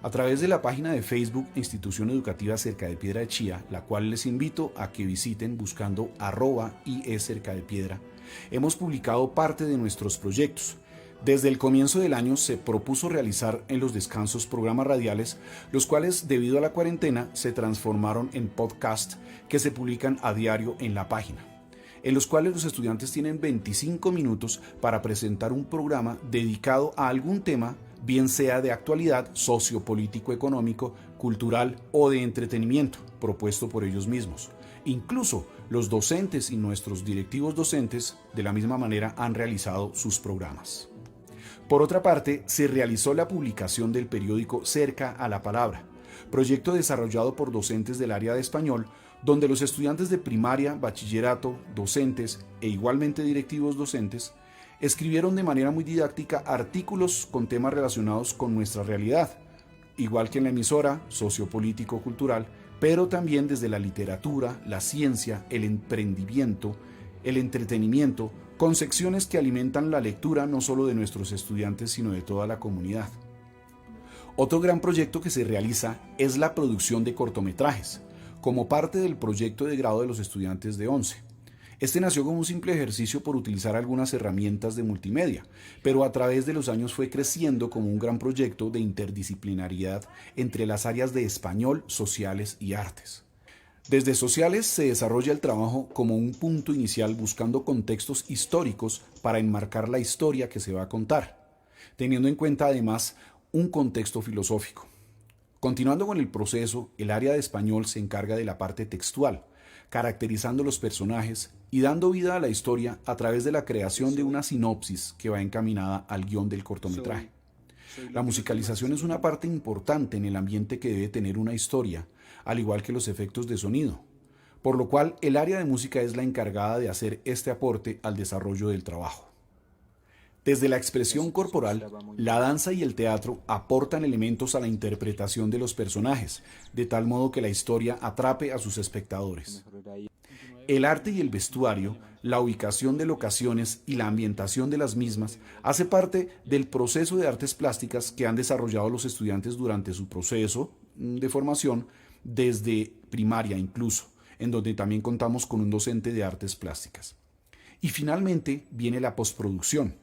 A través de la página de Facebook Institución Educativa Cerca de Piedra de Chía, la cual les invito a que visiten buscando @IECercadepiedra, hemos publicado parte de nuestros proyectos. Desde el comienzo del año se propuso realizar en los descansos programas radiales, los cuales debido a la cuarentena se transformaron en podcast que se publican a diario en la página, en los cuales los estudiantes tienen 25 minutos para presentar un programa dedicado a algún tema, bien sea de actualidad, sociopolítico, económico, cultural o de entretenimiento, propuesto por ellos mismos. Incluso los docentes y nuestros directivos docentes de la misma manera han realizado sus programas. Por otra parte, se realizó la publicación del periódico Cerca a la Palabra, proyecto desarrollado por docentes del área de español, donde los estudiantes de primaria, bachillerato, docentes e igualmente directivos docentes escribieron de manera muy didáctica artículos con temas relacionados con nuestra realidad, igual que en la emisora sociopolítico-cultural, pero también desde la literatura, la ciencia, el emprendimiento, el entretenimiento, con secciones que alimentan la lectura no solo de nuestros estudiantes, sino de toda la comunidad. Otro gran proyecto que se realiza es la producción de cortometrajes, como parte del proyecto de grado de los estudiantes de 11. Este nació como un simple ejercicio por utilizar algunas herramientas de multimedia, pero a través de los años fue creciendo como un gran proyecto de interdisciplinariedad entre las áreas de español, sociales y artes. Desde sociales se desarrolla el trabajo como un punto inicial buscando contextos históricos para enmarcar la historia que se va a contar, teniendo en cuenta además un contexto filosófico. Continuando con el proceso, el área de español se encarga de la parte textual, caracterizando los personajes y dando vida a la historia a través de la creación de una sinopsis que va encaminada al guión del cortometraje. La musicalización es una parte importante en el ambiente que debe tener una historia, al igual que los efectos de sonido, por lo cual el área de música es la encargada de hacer este aporte al desarrollo del trabajo. Desde la expresión corporal, la danza y el teatro aportan elementos a la interpretación de los personajes, de tal modo que la historia atrape a sus espectadores. El arte y el vestuario, la ubicación de locaciones y la ambientación de las mismas hace parte del proceso de artes plásticas que han desarrollado los estudiantes durante su proceso de formación, desde primaria incluso, en donde también contamos con un docente de artes plásticas. Y finalmente viene la postproducción.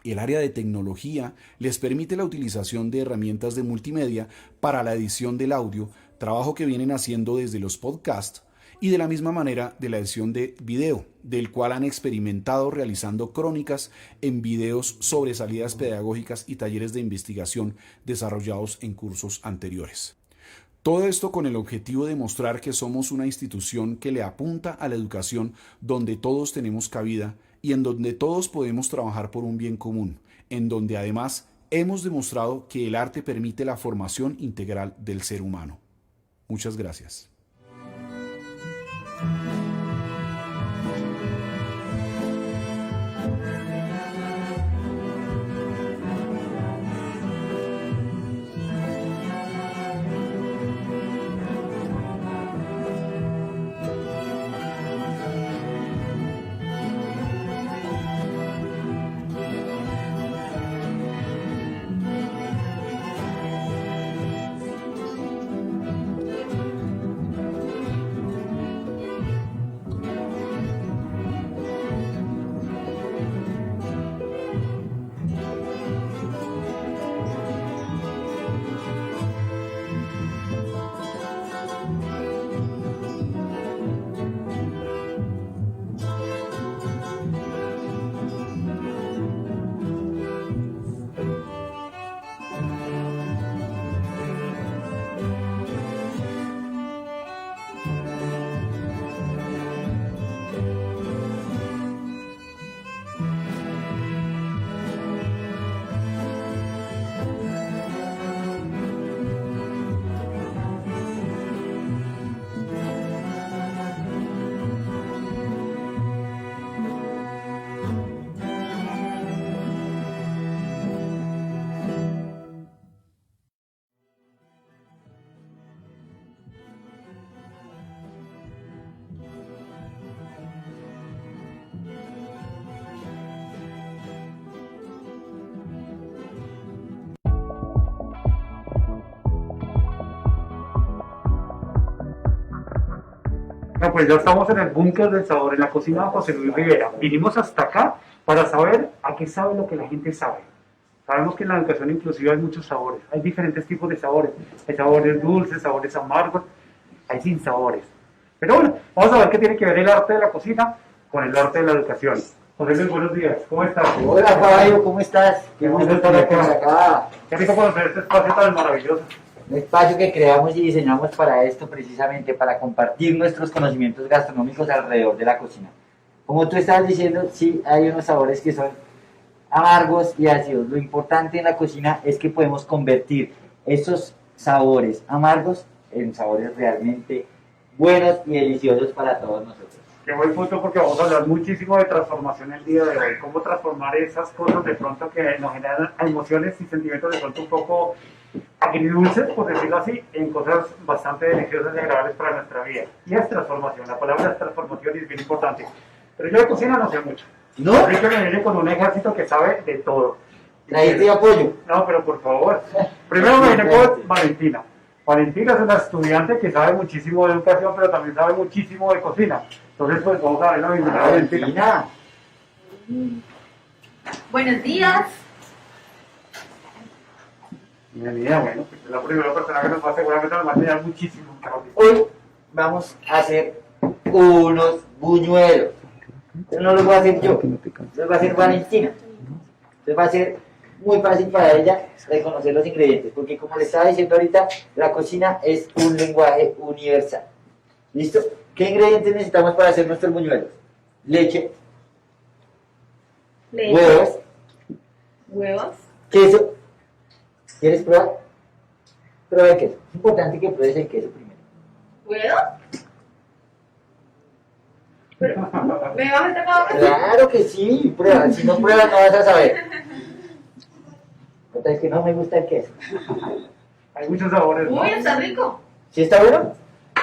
El área de tecnología les permite la utilización de herramientas de multimedia para la edición del audio, trabajo que vienen haciendo desde los podcasts, y de la misma manera de la edición de video, del cual han experimentado realizando crónicas en videos sobre salidas pedagógicas y talleres de investigación desarrollados en cursos anteriores. Todo esto con el objetivo de mostrar que somos una institución que le apunta a la educación donde todos tenemos cabida y en donde todos podemos trabajar por un bien común, en donde además hemos demostrado que el arte permite la formación integral del ser humano. Muchas gracias. Bueno, pues ya estamos en el búnker del sabor, en la cocina de José Luis Rivera. Vinimos hasta acá para saber a qué sabe lo que la gente sabe. Sabemos que en la educación inclusiva hay muchos sabores, hay diferentes tipos de sabores. Hay sabores dulces, sabores amargos, hay sin sabores. Pero bueno, vamos a ver qué tiene que ver el arte de la cocina con el arte de la educación. José Luis, buenos días, ¿cómo estás? Hola Fabio, ¿cómo estás? Qué gusto estar acá. Qué rico conocer este espacio tan maravilloso. Un espacio que creamos y diseñamos para esto, precisamente para compartir nuestros conocimientos gastronómicos alrededor de la cocina. Como tú estabas diciendo, sí, hay unos sabores que son amargos y ácidos. Lo importante en la cocina es que podemos convertir esos sabores amargos en sabores realmente buenos y deliciosos para todos nosotros. Qué buen punto, porque vamos a hablar muchísimo de transformación el día de hoy. Cómo transformar esas cosas de pronto que nos generan emociones y sentimientos de pronto un poco agridulces, por decirlo así, en cosas bastante deliciosas y agradables para nuestra vida. Y es transformación, la palabra es transformación y es bien importante. Pero yo de cocina no sé mucho. ¿No? Así que me viene con un ejército que sabe de todo. ¿Traíste apoyo? No, pero por favor. Primero me viene con Valentina. Valentina es una estudiante que sabe muchísimo de educación, pero también sabe muchísimo de cocina. Entonces, pues vamos a ver la bienvenida a Valentina. Buenos días. Bienvenida, bueno, pues es la primera persona que nos va, seguramente nos va a enseñar muchísimo. Hoy vamos a hacer unos buñuelos. Pero no los voy a hacer yo, los va a hacer Valentina. Entonces va a ser muy fácil para ella reconocer los ingredientes, porque como le estaba diciendo ahorita, la cocina es un lenguaje universal. ¿Listo? ¿Qué ingredientes necesitamos para hacer nuestros buñuelos? Leche, Huevos. Queso. ¿Quieres probar? Prueba el queso. Es importante que pruebes el queso primero. ¿Puedo? Pero, ¿me vas a meter para acá? Claro que sí, prueba. Si no pruebas no vas a saber. Otra es que no me gusta el queso. Hay muchos sabores, ¿no? Uy, está rico. ¿Sí está bueno?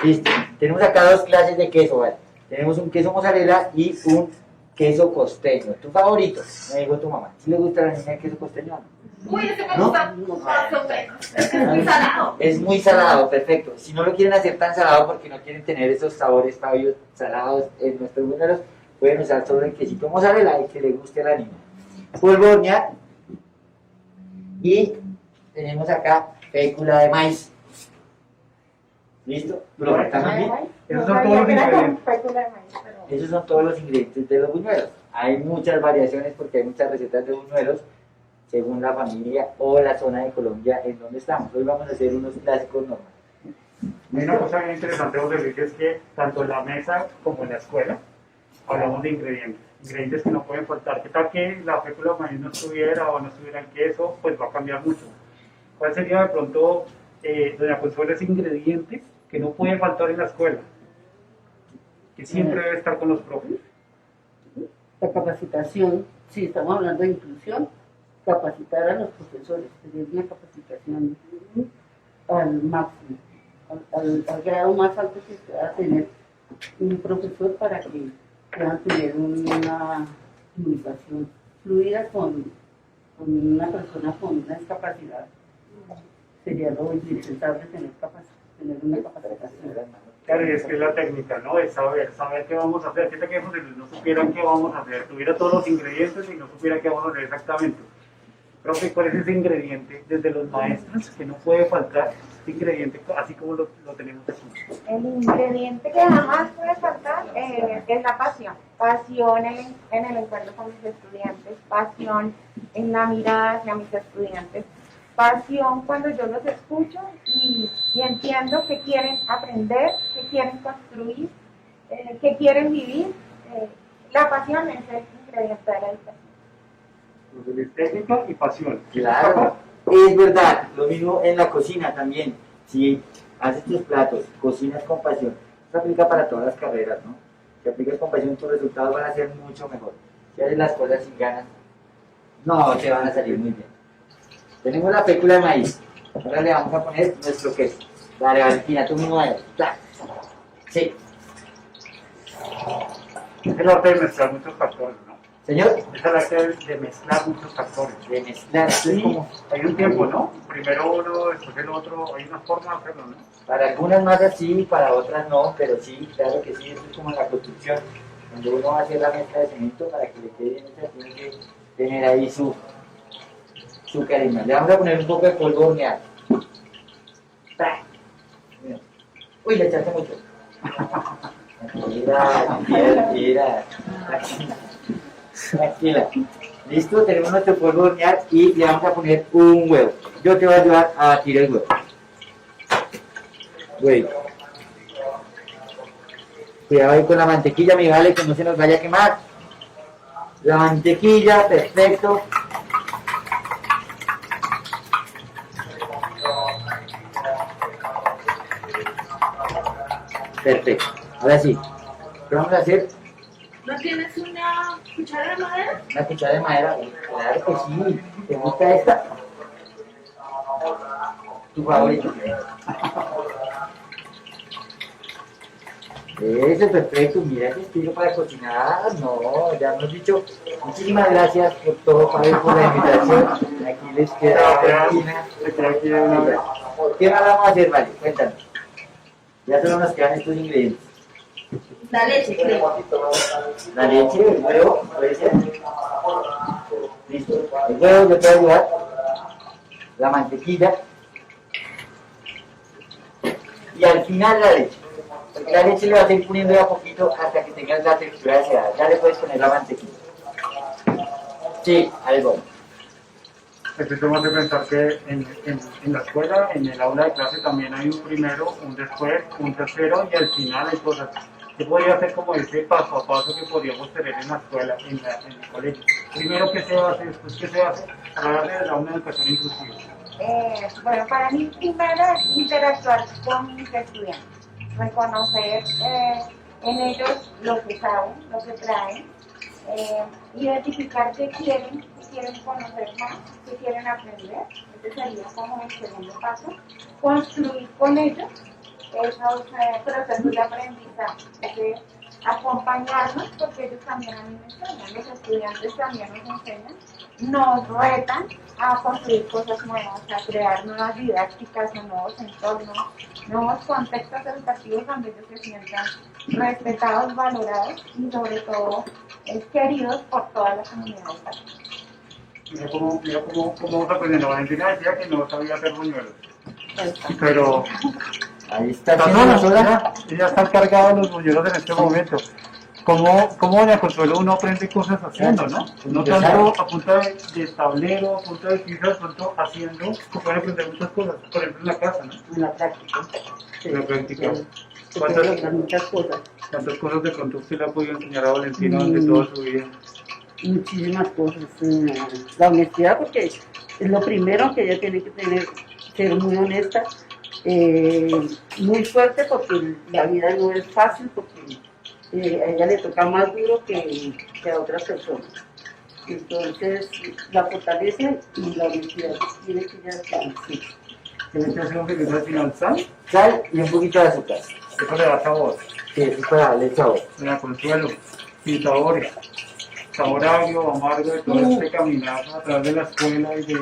Listo. Tenemos acá dos clases de queso, ¿vale? Tenemos un queso mozzarella y un queso costeño. ¿Tu favorito? Me dijo tu mamá. ¿Sí le gusta a la niña el queso costeño? Uy, ese me gusta más o menos. Es que es muy salado. Es muy salado, perfecto. Si no lo quieren hacer tan salado porque no quieren tener esos sabores, Fabio, salados en nuestros buñuelos, pueden usar solo el quesito mozzarella y que le guste a la niña. Polvo de hornear. Y tenemos acá fécula de maíz. ¿Listo? ¿Lo estamos bien? Esos son todos los ingredientes. Esos son todos los ingredientes de los buñuelos. Hay muchas variaciones porque hay muchas recetas de buñuelos según la familia o la zona de Colombia en donde estamos. Hoy vamos a hacer unos clásicos normales. Hay una cosa bien interesante, José Luis, es que tanto en la mesa como en la escuela hablamos de ingredientes. Ingredientes que no pueden faltar. ¿Qué tal que la fécula de maíz no estuviera o no estuviera el queso? Pues va a cambiar mucho. ¿Cuál sería de pronto, doña Consuelo, ese ingrediente que no puede faltar en la escuela? Que siempre debe estar con los profes. La capacitación, si estamos hablando de inclusión, capacitar a los profesores, tener una capacitación al máximo, al grado más alto que pueda tener un profesor para que puedan tener una comunicación fluida con una persona con una discapacidad. Sería lo indispensable tener una capacitación. Claro, y es que es la técnica, ¿no? Es saber qué vamos a hacer. Fíjate que José Luis no supiera qué vamos a hacer, tuviera todos los ingredientes y no supiera qué vamos a hacer exactamente. Profe, ¿cuál es ese ingrediente desde los maestros que no puede faltar? Este ingrediente así como lo tenemos aquí. El ingrediente que jamás puede faltar es la pasión. Pasión en el encuentro con mis estudiantes, pasión en la mirada hacia mis estudiantes, pasión cuando yo los escucho y entiendo que quieren aprender, que quieren construir, que quieren vivir. La pasión es el ingrediente de la educación. Técnica y pasión. Claro, es verdad, lo mismo en la cocina también. Si haces tus platos, cocinas con pasión, eso aplica para todas las carreras, ¿no? Si aplicas con pasión, tus resultados van a ser mucho mejor. Si haces las cosas sin ganas, no te van a salir muy bien. Tenemos la fécula de maíz. Ahora le vamos a poner nuestro queso. Dale, Valentina, tú mismo ahí. Sí. Es el arte de mezclar muchos factores, ¿no? Señor. Esa es la de mezclar muchos factores. De mezclar, sí, como... hay un tiempo, ¿no? Primero uno, después el otro, hay una forma de hacerlo, ¿no? Para algunas masas sí, para otras no, pero sí, claro que sí, eso es como en la construcción, donde uno va a hacer la mezcla de cemento para que le quede bien, tiene que tener ahí su carisma. Le vamos a poner un poco de polvo horneado. Uy, le echaste mucho. Tranquila. Tranquila. Listo, tenemos nuestro polvo de hornear y le vamos a poner un huevo. Yo te voy a ayudar a batir el huevo. Huevo. Cuidado ahí con la mantequilla, mi vale, que no se nos vaya a quemar. La mantequilla, perfecto. Perfecto. Ahora sí. ¿Qué vamos a hacer? ¿No tienes una cuchara de madera? Una cuchara de madera. Claro que sí. ¿Te gusta esta? Tu favorito. Eso, perfecto. Mira ese estilo para cocinar. No, ya hemos dicho. Muchísimas gracias por todo, Pablo, por la invitación. Aquí les queda la cocina. ¿Qué más vamos a hacer, vale? Cuéntanos. Ya solo nos quedan estos ingredientes. La leche, creo. La leche, el huevo, puede ser. Listo. El huevo yo te voy a ayudar. La mantequilla. Y al final la leche. Porque la leche le vas a ir poniendo de a poquito hasta que tengas la textura deseada. Ya le puedes poner la mantequilla. Sí, algo. Esto me hace pensar que en la escuela, en el aula de clase también hay un primero, un después, un tercero y al final hay cosas. Yo podría hacer como ese paso a paso que podríamos tener en la escuela, en el colegio. Primero, ¿qué se hace? Después, ¿qué se hace? Para darle a una educación inclusiva. Bueno, para mí primero es interactuar con mis estudiantes, reconocer en ellos lo que saben, lo que traen, identificar qué quieren conocer más, qué quieren aprender. Ese sería como el segundo paso. Construir con ellos esos procesos de aprendizaje, acompañarnos, porque ellos también a mí me enseñan, los estudiantes también nos enseñan, nos retan a construir cosas nuevas, a crear nuevas didácticas, nuevos entornos, nuevos contextos educativos donde ellos se sientan respetados, valorados y sobre todo queridos por toda la comunidad educativa. Mira cómo vamos aprendiendo. Valentina decía que no sabía hacer buñuelos, pero ahí está. Ya están cargados los buñuelos en este momento. ¿Cómo doña Consuelo uno aprende cosas haciendo, no? No tanto a punta de tablero, a punta de pieza, de pronto haciendo, se pueden aprender muchas cosas, por ejemplo en la casa, ¿no? En la práctica. En la práctica. Muchas cosas. ¿Cuántas cosas de pronto usted le ha podido enseñar a Valentina durante toda su vida? Muchísimas cosas. La honestidad, porque es lo primero que ella tiene que tener, ser muy honesta, muy fuerte, porque la vida no es fácil, porque a ella le toca más duro que a otras personas. Entonces, la fortaleza y la honestidad tiene que ya estar. Sí. ¿Qué le hace un al final? ¿Sal? Sal y un poquito de azúcar. Eso le da sabor. Sí, eso es para darle sabor. Doña Consuelo, sin sabores. Sabor agrio, amargo de todo este caminar a través de la escuela y de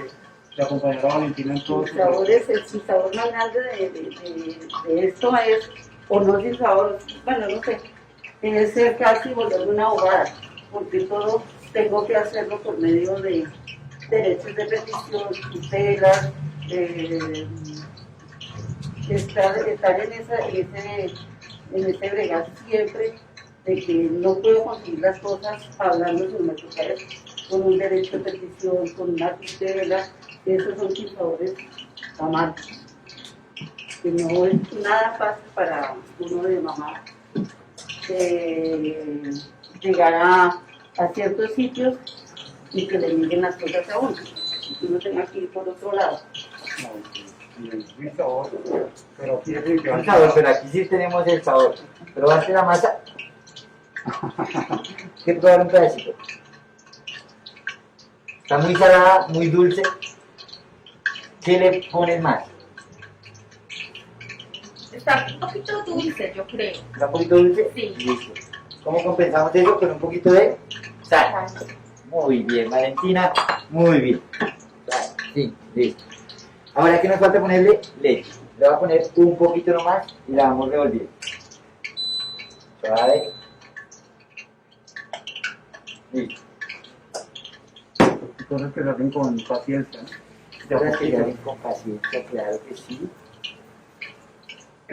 acompañar a Valentina en todo el sabor más grande de esto es, o no sin sabor, bueno, no sé, es ser casi volver una abogada, porque todo tengo que hacerlo por medio de derechos de petición, tutelas, estar en ese bregar siempre, de que no puedo conseguir las cosas hablando sobre nuestro con un derecho de petición, con una tutela. Esos son sinsabores amargos, que no es nada fácil para uno de mamá llegar a ciertos sitios y que le lleguen las cosas a uno, y que uno tenga que ir por otro lado. Pero aquí pero aquí sí tenemos el sabor. Pero va a ser la masa. ¿Qué probar un pedacito? Está muy salada, muy dulce. ¿Qué le pones más? Está un poquito dulce, yo creo. ¿Está un poquito dulce? Sí. Listo. ¿Cómo compensamos eso? Con un poquito de sal. Sal. Muy bien, Valentina, muy bien. Sal, sí, listo. Ahora que nos falta ponerle leche. Le voy a poner un poquito nomás y la vamos revolviendo. Suave. Listo. Cosas que se hacen con paciencia, ¿no? Cosas que se hacen con paciencia, claro que sí.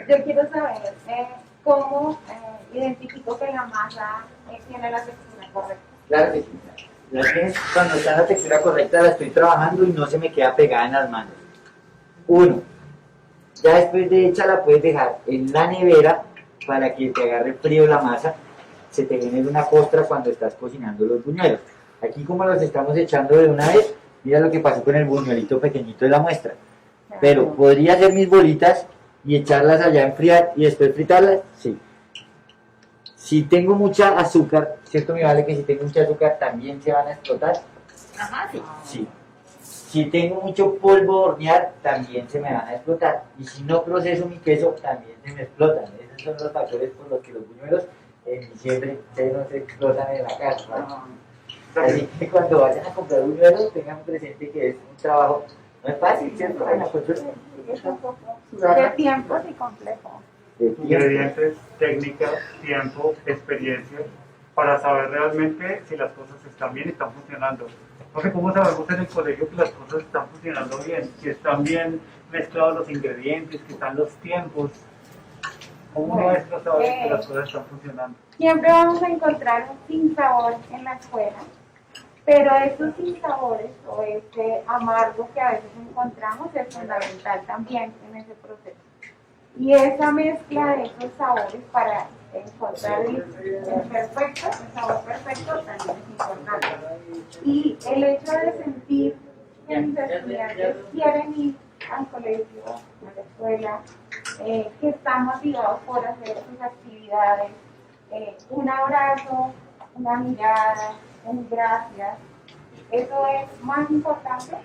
Yo quiero saber cómo identifico que la masa tiene la textura correcta. Claro que sí. Cuando está en la textura correcta la estoy trabajando y no se me queda pegada en las manos. 1. Ya después de hecha la puedes dejar en la nevera para que te agarre frío la masa, se te genere una costra cuando estás cocinando los buñuelos. Aquí como los estamos echando de una vez, mira lo que pasó con el buñuelito pequeñito de la muestra. Pero ¿podría hacer mis bolitas y echarlas allá a enfriar y después fritarlas? Sí. Si tengo mucha azúcar, ¿cierto mi vale que si tengo mucha azúcar también se van a explotar? Ajá, sí. Sí. Si tengo mucho polvo de hornear, también se me van a explotar. Y si no proceso mi queso, también se me explotan. Esos son los factores por los que los buñuelos en diciembre no se explotan en la casa, ¿no? Así que cuando vayan a comprar buñuelos, tengan presente que es un trabajo, no es fácil, ¿cierto? Es un poco de tiempo y complejo. Ingredientes, técnicas, tiempo, experiencia, para saber realmente si las cosas están bien y están funcionando. Porque ¿cómo sabemos en el colegio que las cosas están funcionando bien? Si están bien mezclados los ingredientes, que están los tiempos. ¿Cómo maestro sabe que las cosas están funcionando? Siempre vamos a encontrar un sinsabor en la escuela, pero esos sinsabores o ese amargo que a veces encontramos es fundamental también en ese proceso. Y esa mezcla de esos sabores para encontrar el perfecto, el sabor perfecto también es importante. Y el hecho de sentir que mis estudiantes quieren ir al colegio, a la escuela, que están motivados por hacer sus actividades, un abrazo, una mirada, un gracias, eso es más importante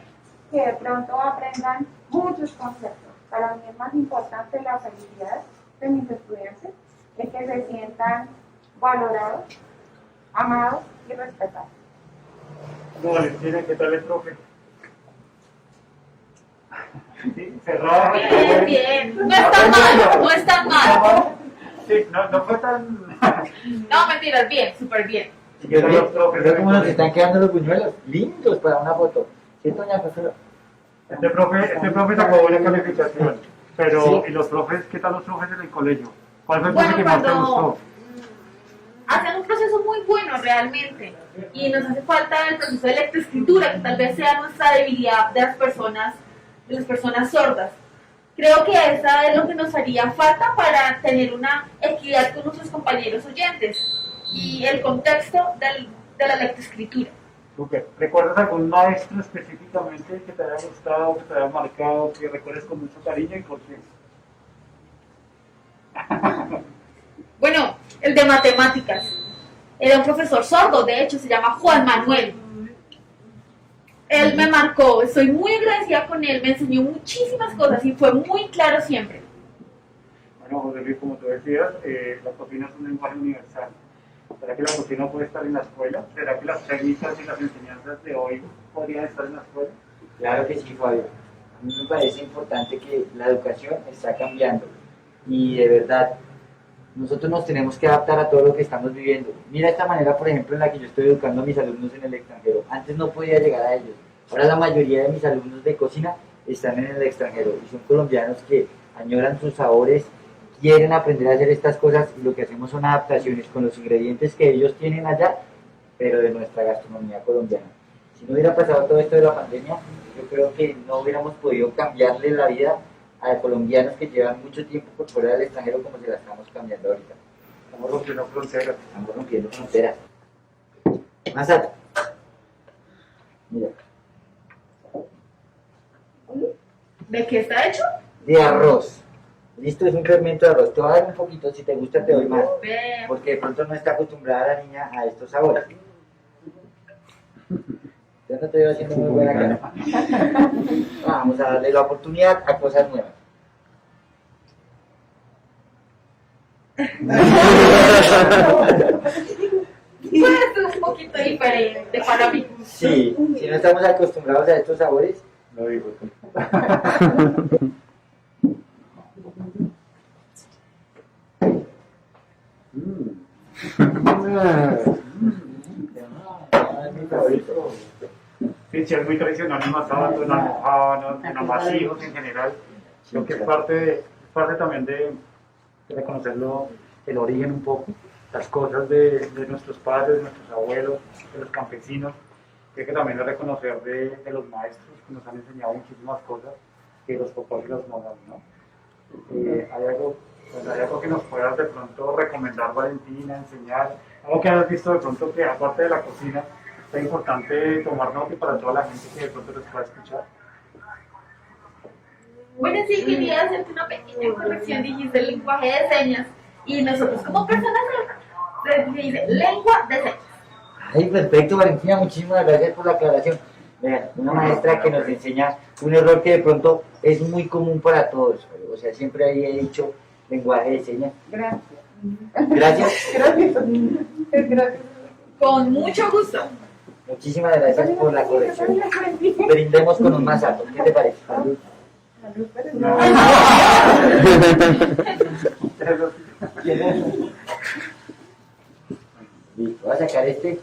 que de pronto aprendan muchos conceptos. Para mí es más importante la felicidad de mis estudiantes, de que se sientan valorados, amados y respetados. No, Valentina, ¿qué tal el profe? Sí, cerrado. Bien, bien. No está mal, no está mal. Sí, no fue tan... No, mentiras, bien, súper bien. Pero cómo nos están quedando los buñuelos, lindos para una foto. ¿Cierto, doña profesora? Este profe sacó buena calificación, pero ¿Sí? ¿y los profes? ¿Qué tal los profes en el colegio? ¿Cuál fue el Bueno, profe que más te cuando gustó? hacen un proceso muy bueno realmente y nos hace falta el proceso de lectoescritura, que tal vez sea nuestra debilidad de las personas sordas. Creo que esa es lo que nos haría falta para tener una equidad con nuestros compañeros oyentes y el contexto de la lectoescritura. Super. ¿Recuerdas algún maestro específicamente que te haya gustado, que te haya marcado, que recuerdes con mucho cariño y por qué? Bueno, el de matemáticas. Era un profesor sordo, de hecho, se llama Juan Manuel. Él me marcó, estoy muy agradecida con él, me enseñó muchísimas cosas y fue muy claro siempre. Bueno, José Luis, como tú decías, la cocina es un lenguaje universal. ¿Será que la cocina puede estar en la escuela? ¿Será que las técnicas y las enseñanzas de hoy podrían estar en la escuela? Claro que sí, Fabio. A mí me parece importante que la educación está cambiando y de verdad nosotros nos tenemos que adaptar a todo lo que estamos viviendo. Mira esta manera, por ejemplo, en la que yo estoy educando a mis alumnos en el extranjero. Antes no podía llegar a ellos. Ahora la mayoría de mis alumnos de cocina están en el extranjero y son colombianos que añoran sus sabores, quieren aprender a hacer estas cosas y lo que hacemos son adaptaciones con los ingredientes que ellos tienen allá, pero de nuestra gastronomía colombiana. Si no hubiera pasado todo esto de la pandemia, yo creo que no hubiéramos podido cambiarle la vida a colombianos que llevan mucho tiempo por fuera del extranjero como se la estamos cambiando ahorita. Estamos rompiendo fronteras. Estamos rompiendo fronteras. Más alto. Mira. ¿De qué está hecho? De arroz. Listo, es un fermento de arroz. Te voy a dar un poquito, si te gusta te doy más. Porque de pronto no está acostumbrada la niña a estos sabores. Yo no te veo haciendo muy buena cara. Vamos a darle la oportunidad a cosas nuevas. Puede ser un poquito diferente para mí. Sí, si no estamos acostumbrados a estos sabores, lo digo. Sí, sí, es muy tradicional en Masato, en Almojábanos, en amasijos en general. Creo que es parte también de reconocerlo, el origen un poco, las cosas de nuestros padres, de nuestros abuelos, de los campesinos. Creo que también es reconocer de los maestros que nos han enseñado muchísimas cosas, que los papás y los mamás, ¿no? ¿Hay algo que nos puedas de pronto recomendar, Valentina, enseñar? Algo que hayas visto de pronto que aparte de la cocina, es importante tomar nota para toda la gente que de pronto les pueda escuchar. Bueno, sí, quería hacerte una pequeña corrección. Dijiste el lenguaje de señas y nosotros como personas se dice lengua de señas. Ay, perfecto, Valentina, muchísimas gracias por la aclaración. Vean, una maestra que nos enseña un error que de pronto es muy común para todos. O sea, siempre había dicho lenguaje de señas. Gracias. Gracias. Gracias. Con mucho gusto. Muchísimas gracias por la corrección. Brindemos con un masato. ¿Qué te parece? Salud. Listo, voy a sacar este.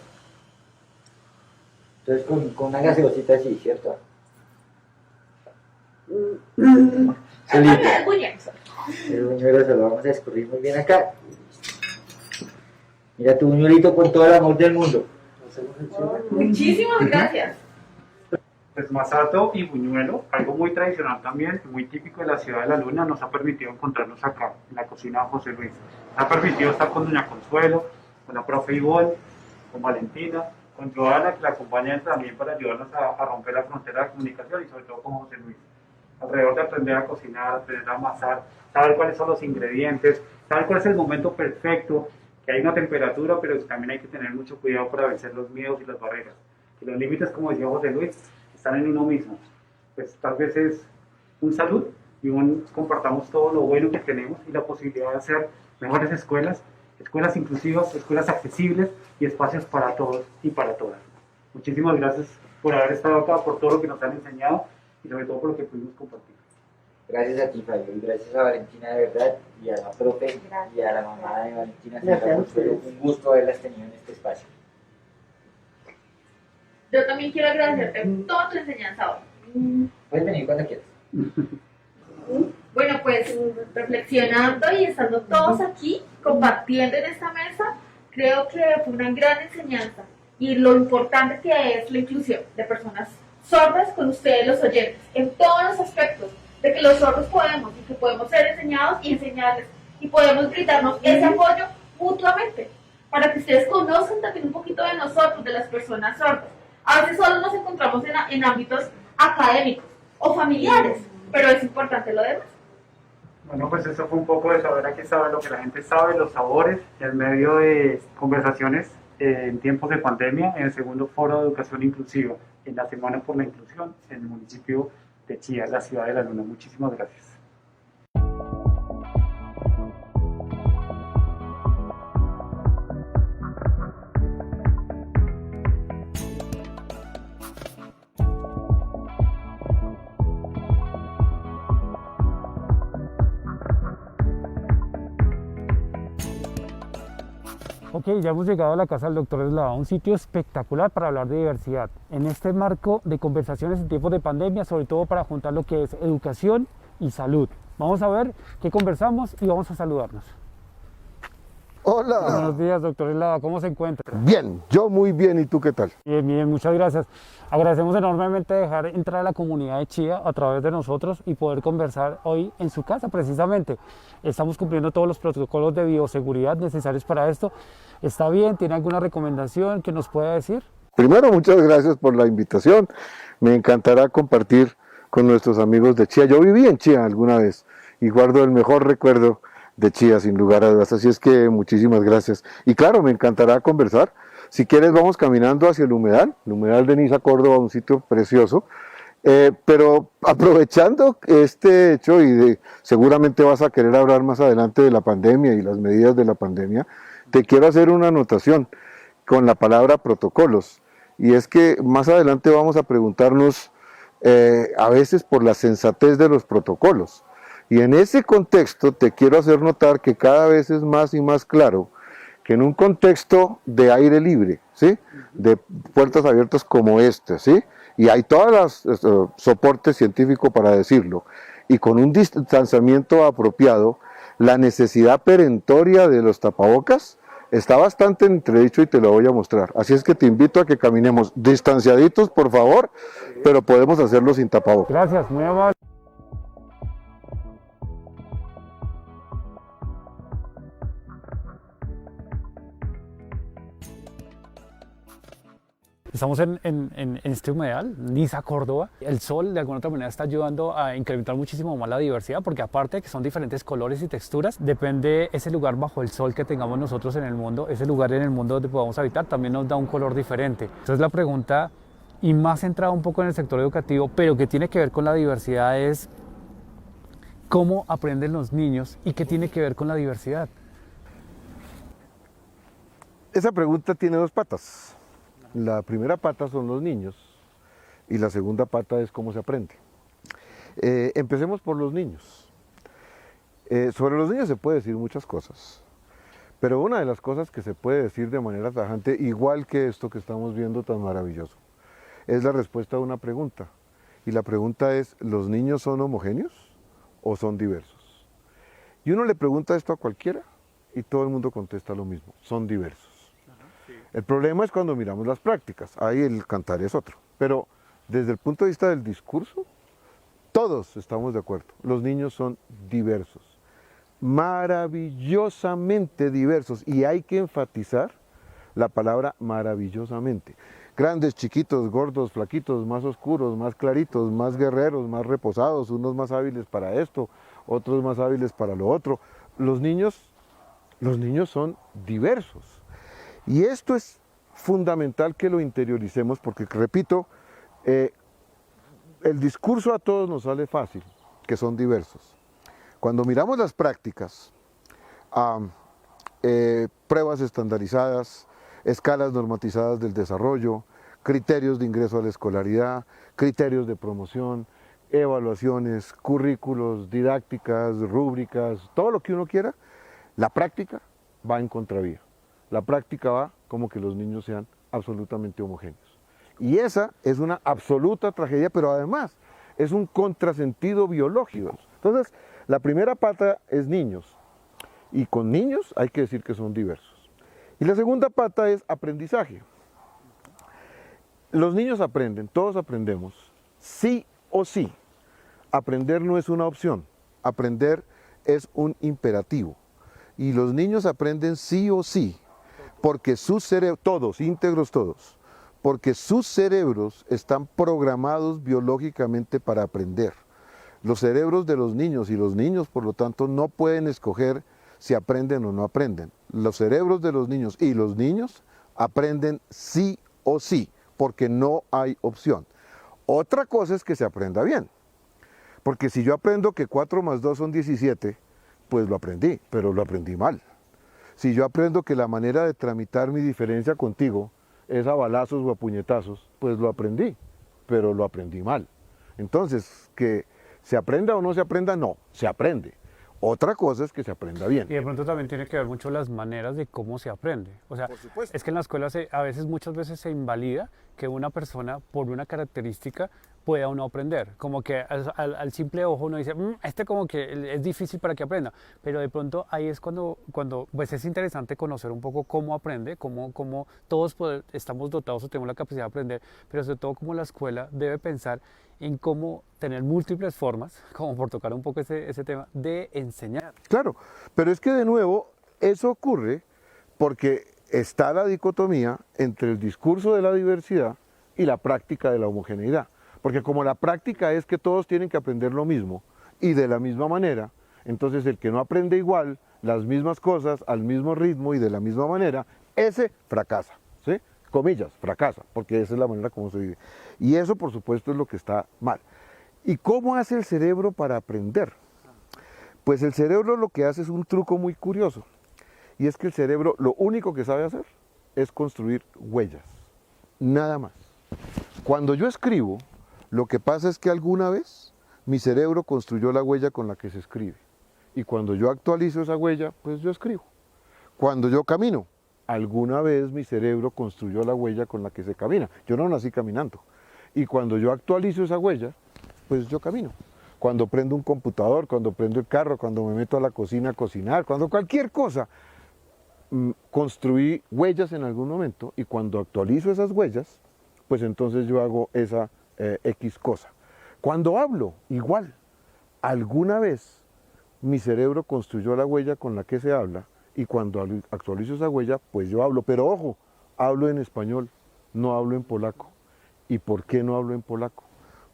Entonces con una gaseosita así, ¿cierto? El buñuelo se lo vamos a escurrir muy bien acá. Mira tu buñuelito con todo el amor del mundo. Muchísimas gracias. Pues masato y buñuelo, algo muy tradicional también, muy típico de la ciudad de la Luna, nos ha permitido encontrarnos acá, en la cocina de José Luis. Nos ha permitido estar con doña Consuelo, con la profe Ivonne, con Valentina, con Joana, que la acompaña también para ayudarnos a romper la frontera de comunicación y sobre todo con José Luis. Alrededor de aprender a cocinar, aprender a amasar, saber cuáles son los ingredientes, saber cuál es el momento perfecto, que hay una temperatura, pero también hay que tener mucho cuidado para vencer los miedos y las barreras. Y los límites, como decía José Luis, están en uno mismo. Pues tal vez es un salud y compartamos todo lo bueno que tenemos y la posibilidad de hacer mejores escuelas, escuelas inclusivas, escuelas accesibles y espacios para todos y para todas. Muchísimas gracias por haber estado acá, por todo lo que nos han enseñado y sobre todo por lo que pudimos compartir. Gracias a ti, Fabio, y gracias a Valentina de verdad, y a la profe, y a la mamá de Valentina, señora Consuelo, un gusto haberlas tenido en este espacio. Yo también quiero agradecerte toda tu enseñanza hoy. Puedes venir cuando quieras. Bueno, pues reflexionando y estando todos aquí, compartiendo en esta mesa, creo que fue una gran enseñanza y lo importante que es la inclusión de personas sordas con ustedes los oyentes, en todos los aspectos, de que los sordos podemos y que podemos ser enseñados y enseñarles y podemos brindarnos ese apoyo mutuamente, para que ustedes conozcan también un poquito de nosotros, de las personas sordas. A veces solo nos encontramos en ámbitos académicos o familiares, pero es importante lo demás. Bueno, pues eso fue un poco de saber a qué sabe lo que la gente sabe, los sabores, en medio de conversaciones en tiempos de pandemia, en el segundo foro de educación inclusiva, en la Semana por la Inclusión, en el municipio de Chía, la ciudad de la Luna. Muchísimas gracias. Ok, ya hemos llegado a la casa del doctor Eslava, un sitio espectacular para hablar de diversidad. En este marco de conversaciones en tiempos de pandemia, sobre todo para juntar lo que es educación y salud. Vamos a ver qué conversamos y vamos a saludarnos. Hola. Buenos días, doctor Eslava, ¿cómo se encuentra? Bien, yo muy bien, ¿y tú qué tal? Bien, bien, muchas gracias. Agradecemos enormemente dejar entrar a la comunidad de Chía a través de nosotros y poder conversar hoy en su casa precisamente. Estamos cumpliendo todos los protocolos de bioseguridad necesarios para esto. ¿Está bien? ¿Tiene alguna recomendación que nos pueda decir? Primero, muchas gracias por la invitación. Me encantará compartir con nuestros amigos de Chía. Yo viví en Chía alguna vez y guardo el mejor recuerdo de Chía, sin lugar a dudas. Así es que muchísimas gracias. Y claro, me encantará conversar. Si quieres, vamos caminando hacia el humedal de Niza, Córdoba, un sitio precioso. Pero aprovechando este hecho y seguramente vas a querer hablar más adelante de la pandemia y las medidas de la pandemia, te quiero hacer una anotación. con la palabra protocolos, y es que más adelante vamos a preguntarnos a veces por la sensatez de los protocolos. Y en ese contexto te quiero hacer notar que cada vez es más y más claro que en un contexto de aire libre, ¿sí?, de puertas abiertas como este, ¿sí?, y hay todos los soportes científicos para decirlo, y con un distanciamiento apropiado, la necesidad perentoria de los tapabocas está bastante entredicho y te lo voy a mostrar. Así es que te invito a que caminemos distanciaditos, por favor, pero podemos hacerlo sin tapabocas. Gracias, muy amable. Estamos en este humedal, Niza, Córdoba. El sol de alguna otra manera está ayudando a incrementar muchísimo más la diversidad, porque aparte de que son diferentes colores y texturas, depende ese lugar bajo el sol que tengamos nosotros en el mundo, ese lugar en el mundo donde podamos habitar también nos da un color diferente. Entonces la pregunta, y más centrada un poco en el sector educativo, pero que tiene que ver con la diversidad, es ¿cómo aprenden los niños y qué tiene que ver con la diversidad? Esa pregunta tiene dos patas. La primera pata son los niños y la segunda pata es cómo se aprende. Empecemos por los niños. Sobre los niños se puede decir muchas cosas, pero una de las cosas que se puede decir de manera tajante, igual que esto que estamos viendo tan maravilloso, es la respuesta a una pregunta. Y la pregunta es, ¿los niños son homogéneos o son diversos? Y uno le pregunta esto a cualquiera y todo el mundo contesta lo mismo, son diversos. El problema es cuando miramos las prácticas, ahí el cantar es otro. Pero desde el punto de vista del discurso, todos estamos de acuerdo. Los niños son diversos, maravillosamente diversos. Y hay que enfatizar la palabra maravillosamente. Grandes, chiquitos, gordos, flaquitos, más oscuros, más claritos, más guerreros, más reposados, unos más hábiles para esto, otros más hábiles para lo otro. Los niños son diversos. Y esto es fundamental que lo interioricemos porque, repito, el discurso a todos nos sale fácil, que son diversos. Cuando miramos las prácticas, pruebas estandarizadas, escalas normatizadas del desarrollo, criterios de ingreso a la escolaridad, criterios de promoción, evaluaciones, currículos, didácticas, rúbricas, todo lo que uno quiera, la práctica va en contravía. La práctica va como que los niños sean absolutamente homogéneos. Y esa es una absoluta tragedia, pero además es un contrasentido biológico. Entonces, la primera pata es niños. Y con niños hay que decir que son diversos. Y la segunda pata es aprendizaje. Los niños aprenden, todos aprendemos, sí o sí. Aprender no es una opción, aprender es un imperativo. Y los niños aprenden sí o sí. Porque sus cerebros, todos, íntegros todos, porque sus cerebros están programados biológicamente para aprender. Los cerebros de los niños y los niños, por lo tanto, no pueden escoger si aprenden o no aprenden. Los cerebros de los niños y los niños aprenden sí o sí, porque no hay opción. Otra cosa es que se aprenda bien, porque si yo aprendo que 4 más 2 son 17, pues lo aprendí, pero lo aprendí mal. Si yo aprendo que la manera de tramitar mi diferencia contigo es a balazos o a puñetazos, pues lo aprendí, pero lo aprendí mal. Entonces, que se aprenda o no se aprenda, no, se aprende. Otra cosa es que se aprenda bien. Y de pronto también tiene que ver mucho las maneras de cómo se aprende. O sea, es que en la escuela muchas veces se invalida que una persona por una característica pueda o no aprender. Como que al simple ojo uno dice, como que es difícil para que aprenda. Pero de pronto ahí es cuando pues es interesante conocer un poco cómo aprende, cómo todos estamos dotados o tenemos la capacidad de aprender, pero sobre todo cómo la escuela debe pensar en cómo tener múltiples formas, como por tocar un poco ese tema, de enseñar. Claro, pero es que de nuevo eso ocurre porque está la dicotomía entre el discurso de la diversidad y la práctica de la homogeneidad. Porque como la práctica es que todos tienen que aprender lo mismo y de la misma manera, entonces el que no aprende igual, las mismas cosas, al mismo ritmo y de la misma manera, ese fracasa, ¿sí? Comillas, fracasa, porque esa es la manera como se vive. Y eso, por supuesto, es lo que está mal. ¿Y cómo hace el cerebro para aprender? Pues el cerebro lo que hace es un truco muy curioso. Y es que el cerebro lo único que sabe hacer es construir huellas, nada más. Cuando yo escribo, lo que pasa es que alguna vez mi cerebro construyó la huella con la que se escribe. Y cuando yo actualizo esa huella, pues yo escribo. Cuando yo camino, alguna vez mi cerebro construyó la huella con la que se camina. Yo no nací caminando. Y cuando yo actualizo esa huella, pues yo camino. Cuando prendo un computador, cuando prendo el carro, cuando me meto a la cocina a cocinar, cuando cualquier cosa, construí huellas en algún momento, y cuando actualizo esas huellas, pues entonces yo hago esa X cosa. Cuando hablo, igual, alguna vez mi cerebro construyó la huella con la que se habla, y cuando actualizo esa huella, pues yo hablo. Pero ojo, hablo en español, no hablo en polaco. ¿Y por qué no hablo en polaco?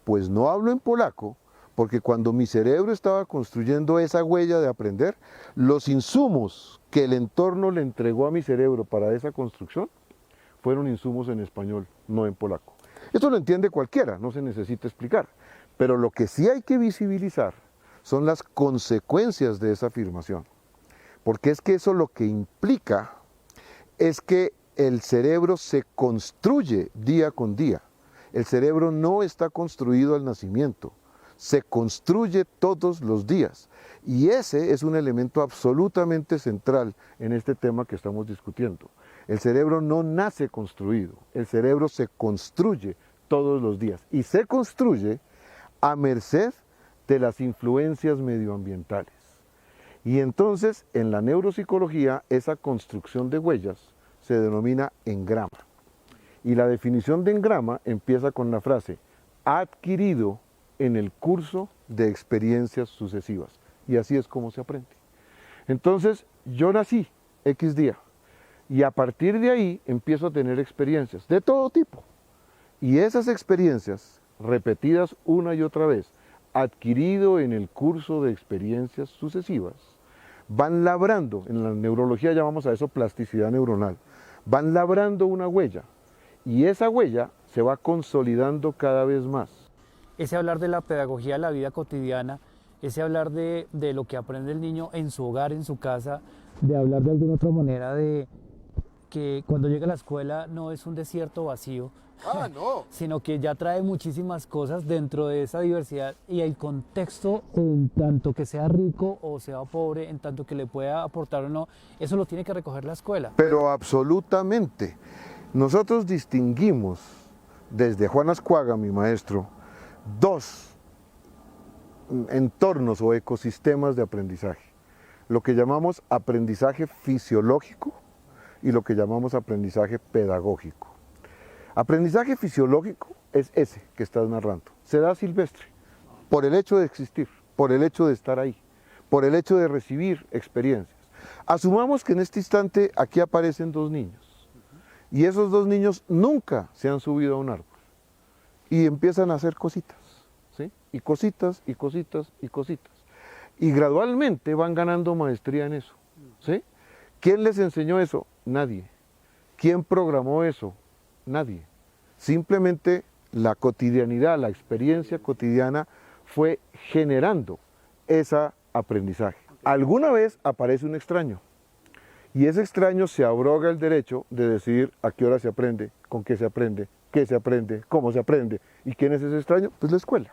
Pues no hablo en polaco porque cuando mi cerebro estaba construyendo esa huella de aprender, los insumos que el entorno le entregó a mi cerebro para esa construcción fueron insumos en español, no en polaco. Esto lo entiende cualquiera, no se necesita explicar. Pero lo que sí hay que visibilizar son las consecuencias de esa afirmación. Porque es que eso lo que implica es que el cerebro se construye día con día. El cerebro no está construido al nacimiento, se construye todos los días. Y ese es un elemento absolutamente central en este tema que estamos discutiendo. El cerebro no nace construido, el cerebro se construye todos los días. Y se construye a merced de las influencias medioambientales. Y entonces, en la neuropsicología, esa construcción de huellas se denomina engrama. Y la definición de engrama empieza con la frase, adquirido en el curso de experiencias sucesivas. Y así es como se aprende. Entonces, yo nací X día, y a partir de ahí empiezo a tener experiencias de todo tipo. Y esas experiencias, repetidas una y otra vez, adquirido en el curso de experiencias sucesivas, van labrando, en la neurología llamamos a eso plasticidad neuronal, van labrando una huella, y esa huella se va consolidando cada vez más. Ese hablar de la pedagogía de la vida cotidiana, ese hablar de lo que aprende el niño en su hogar, en su casa, de hablar de alguna otra manera de que cuando llega a la escuela no es un desierto vacío, sino que ya trae muchísimas cosas dentro de esa diversidad, y el contexto, en tanto que sea rico o sea pobre, en tanto que le pueda aportar o no, eso lo tiene que recoger la escuela. Pero absolutamente. Nosotros distinguimos, desde Juan Ascuaga, mi maestro, dos entornos o ecosistemas de aprendizaje. Lo que llamamos aprendizaje fisiológico y lo que llamamos aprendizaje pedagógico. Aprendizaje fisiológico es ese que estás narrando. Se da silvestre, por el hecho de existir, por el hecho de estar ahí, por el hecho de recibir experiencias. Asumamos que en este instante aquí aparecen dos niños, y esos dos niños nunca se han subido a un árbol, y empiezan a hacer cositas, ¿sí? Y cositas, y cositas, y cositas. Y gradualmente van ganando maestría en eso, ¿sí? ¿Quién les enseñó eso? Nadie. ¿Quién programó eso? Nadie. Simplemente la cotidianidad, la experiencia cotidiana fue generando ese aprendizaje. Alguna vez aparece un extraño, y ese extraño se abroga el derecho de decidir a qué hora se aprende, con qué se aprende, cómo se aprende. ¿Y quién es ese extraño? Pues la escuela.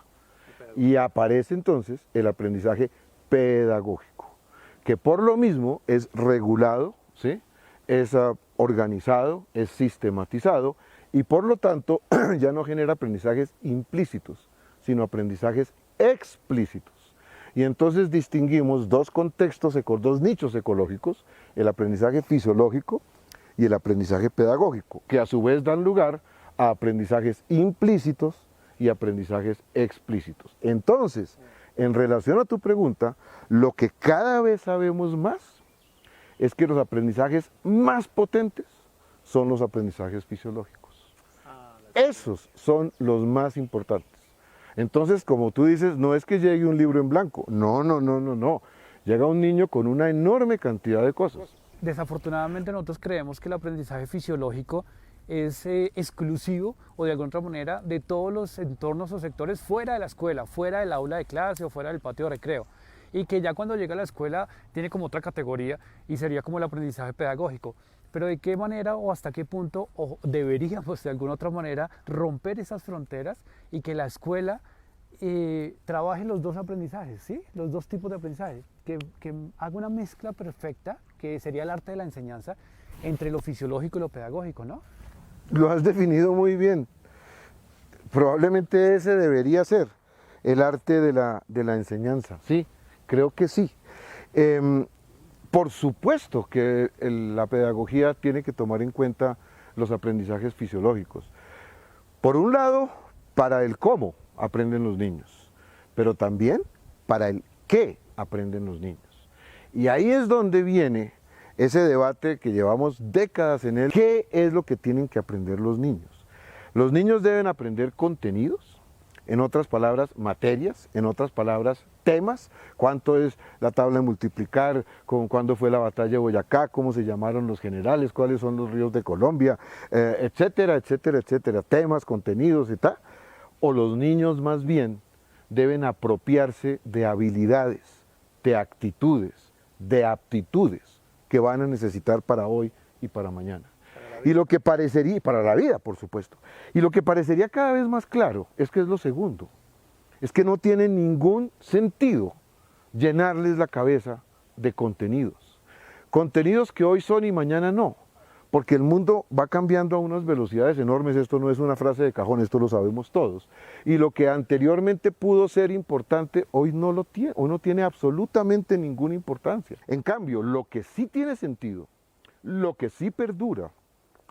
Y aparece entonces el aprendizaje pedagógico, que por lo mismo es regulado, ¿sí? Es organizado, es sistematizado, y por lo tanto ya no genera aprendizajes implícitos, sino aprendizajes explícitos. Y entonces distinguimos dos contextos, dos nichos ecológicos, el aprendizaje fisiológico y el aprendizaje pedagógico, que a su vez dan lugar a aprendizajes implícitos y aprendizajes explícitos. Entonces, en relación a tu pregunta, lo que cada vez sabemos más es que los aprendizajes más potentes son los aprendizajes fisiológicos. Esos son los más importantes. Entonces, como tú dices, no es que llegue un libro en blanco, no. Llega un niño con una enorme cantidad de cosas. Desafortunadamente nosotros creemos que el aprendizaje fisiológico es exclusivo o de alguna otra manera de todos los entornos o sectores fuera de la escuela, fuera del aula de clase o fuera del patio de recreo, y que ya cuando llega a la escuela tiene como otra categoría y sería como el aprendizaje pedagógico. pero ¿de qué manera o hasta qué punto o deberíamos de alguna otra manera romper esas fronteras y que la escuela trabaje los dos aprendizajes, ¿sí? Los dos tipos de aprendizaje, que haga una mezcla perfecta, que sería el arte de la enseñanza, entre lo fisiológico y lo pedagógico, ¿no? Lo has definido muy bien. Probablemente ese debería ser el arte de la enseñanza, sí, creo que sí. Por supuesto que la pedagogía tiene que tomar en cuenta los aprendizajes fisiológicos. Por un lado, para el cómo aprenden los niños, pero también para el qué aprenden los niños. Y ahí es donde viene ese debate que llevamos décadas en él. ¿Qué es lo que tienen que aprender los niños? Los niños deben aprender contenidos, en otras palabras, materias, en otras palabras, temas, cuánto es la tabla de multiplicar, cuándo fue la batalla de Boyacá, cómo se llamaron los generales, cuáles son los ríos de Colombia, etcétera, etcétera, etcétera, temas, contenidos y tal. O los niños más bien deben apropiarse de habilidades, de actitudes, de aptitudes que van a necesitar para hoy y para mañana. Y lo que parecería, para la vida, por supuesto, y lo que parecería cada vez más claro es que es lo segundo, es que no tiene ningún sentido llenarles la cabeza de contenidos, contenidos que hoy son y mañana no, porque el mundo va cambiando a unas velocidades enormes. Esto no es una frase de cajón, esto lo sabemos todos, y lo que anteriormente pudo ser importante, hoy no lo tiene, hoy no tiene absolutamente ninguna importancia. En cambio, lo que sí tiene sentido, lo que sí perdura,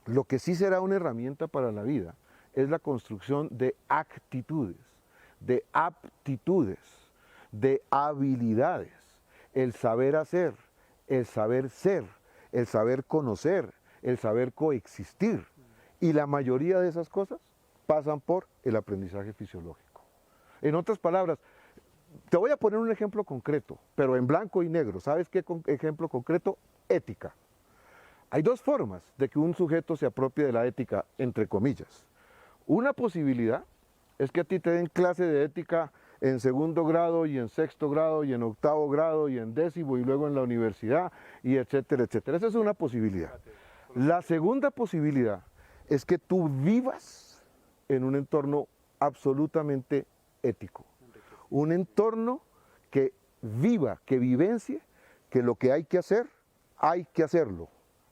lo que sí será una herramienta para la vida es la construcción de actitudes, de aptitudes, de habilidades, el saber hacer, el saber ser, el saber conocer, el saber coexistir. Y la mayoría de esas cosas pasan por el aprendizaje fisiológico. En otras palabras, te voy a poner un ejemplo concreto, pero en blanco y negro. ¿Sabes qué ejemplo concreto? Ética. Hay dos formas de que un sujeto se apropie de la ética, entre comillas. Una posibilidad es que a ti te den clase de ética en segundo grado y en sexto grado y en octavo grado y en décimo y luego en la universidad y etcétera, etcétera. Esa es una posibilidad. La segunda posibilidad es que tú vivas en un entorno absolutamente ético. Un entorno que viva, que vivencie, que lo que hay que hacerlo.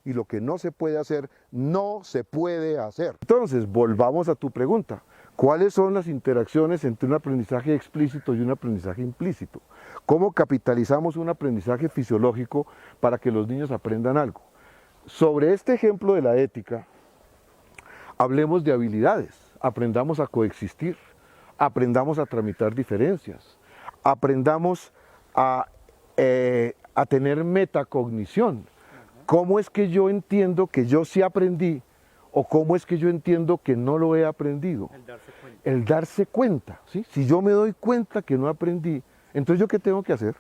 Y lo que no se puede hacer, no se puede hacer. Entonces, volvamos a tu pregunta. ¿Cuáles son las interacciones entre un aprendizaje explícito y un aprendizaje implícito? ¿Cómo capitalizamos un aprendizaje fisiológico para que los niños aprendan algo? Sobre este ejemplo de la ética, hablemos de habilidades. Aprendamos a coexistir, aprendamos a tramitar diferencias, aprendamos a tener metacognición. ¿Cómo es que yo entiendo que yo sí aprendí o cómo es que yo entiendo que no lo he aprendido? El darse cuenta, ¿sí? Si yo me doy cuenta que no aprendí, entonces ¿yo qué tengo que hacer?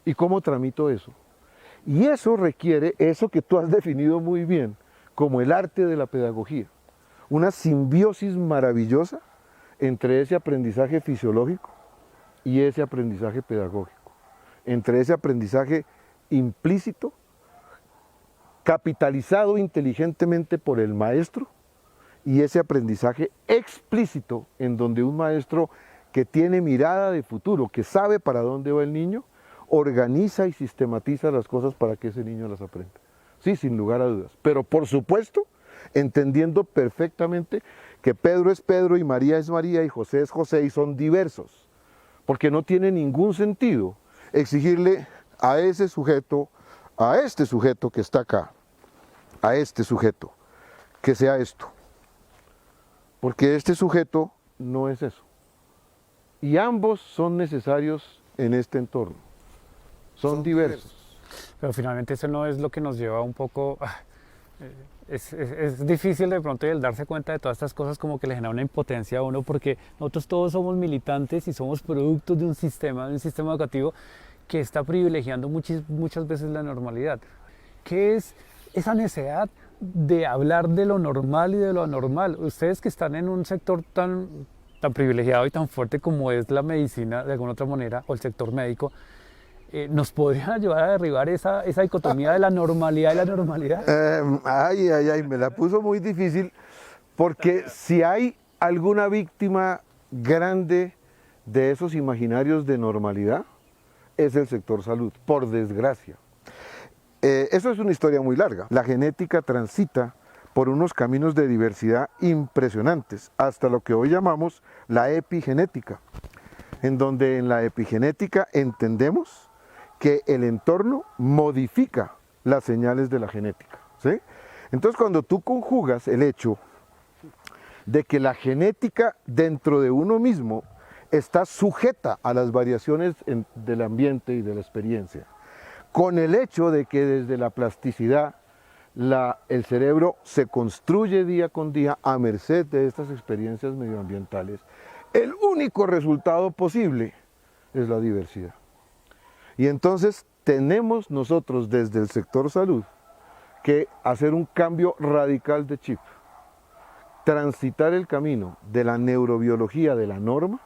¿Y cómo tramito eso? Y eso requiere eso que tú has definido muy bien como el arte de la pedagogía. Una simbiosis maravillosa entre ese aprendizaje fisiológico y ese aprendizaje pedagógico. Entre ese aprendizaje implícito capitalizado inteligentemente por el maestro y ese aprendizaje explícito en donde un maestro que tiene mirada de futuro, que sabe para dónde va el niño, organiza y sistematiza las cosas para que ese niño las aprenda. Sí, sin lugar a dudas. Pero por supuesto, entendiendo perfectamente que Pedro es Pedro y María es María y José es José y son diversos. Porque no tiene ningún sentido exigirle a ese sujeto, a este sujeto que está acá, a este sujeto, que sea esto. Porque este sujeto no es eso. Y ambos son necesarios en este entorno. Son diversos. Pero finalmente eso no es lo que nos lleva un poco... Es difícil de pronto el darse cuenta de todas estas cosas, como que le genera una impotencia a uno, porque nosotros todos somos militantes y somos productos de un sistema educativo que está privilegiando muchas veces la normalidad. ¿Qué es esa necesidad de hablar de lo normal y de lo anormal? Ustedes que están en un sector tan privilegiado y tan fuerte como es la medicina, de alguna otra manera, o el sector médico, ¿nos podrían ayudar a derribar esa dicotomía de la normalidad y la normalidad? Me la puso muy difícil, porque si hay alguna víctima grande de esos imaginarios de normalidad, es el sector salud, por desgracia. Eso es una historia muy larga. La genética transita por unos caminos de diversidad impresionantes, hasta lo que hoy llamamos la epigenética, en donde en la epigenética entendemos que el entorno modifica las señales de la genética, ¿sí? Entonces, cuando tú conjugas el hecho de que la genética dentro de uno mismo está sujeta a las variaciones del ambiente y de la experiencia, con el hecho de que desde la plasticidad el cerebro se construye día con día a merced de estas experiencias medioambientales, el único resultado posible es la diversidad. Y entonces tenemos nosotros desde el sector salud que hacer un cambio radical de chip, transitar el camino de la neurobiología de la norma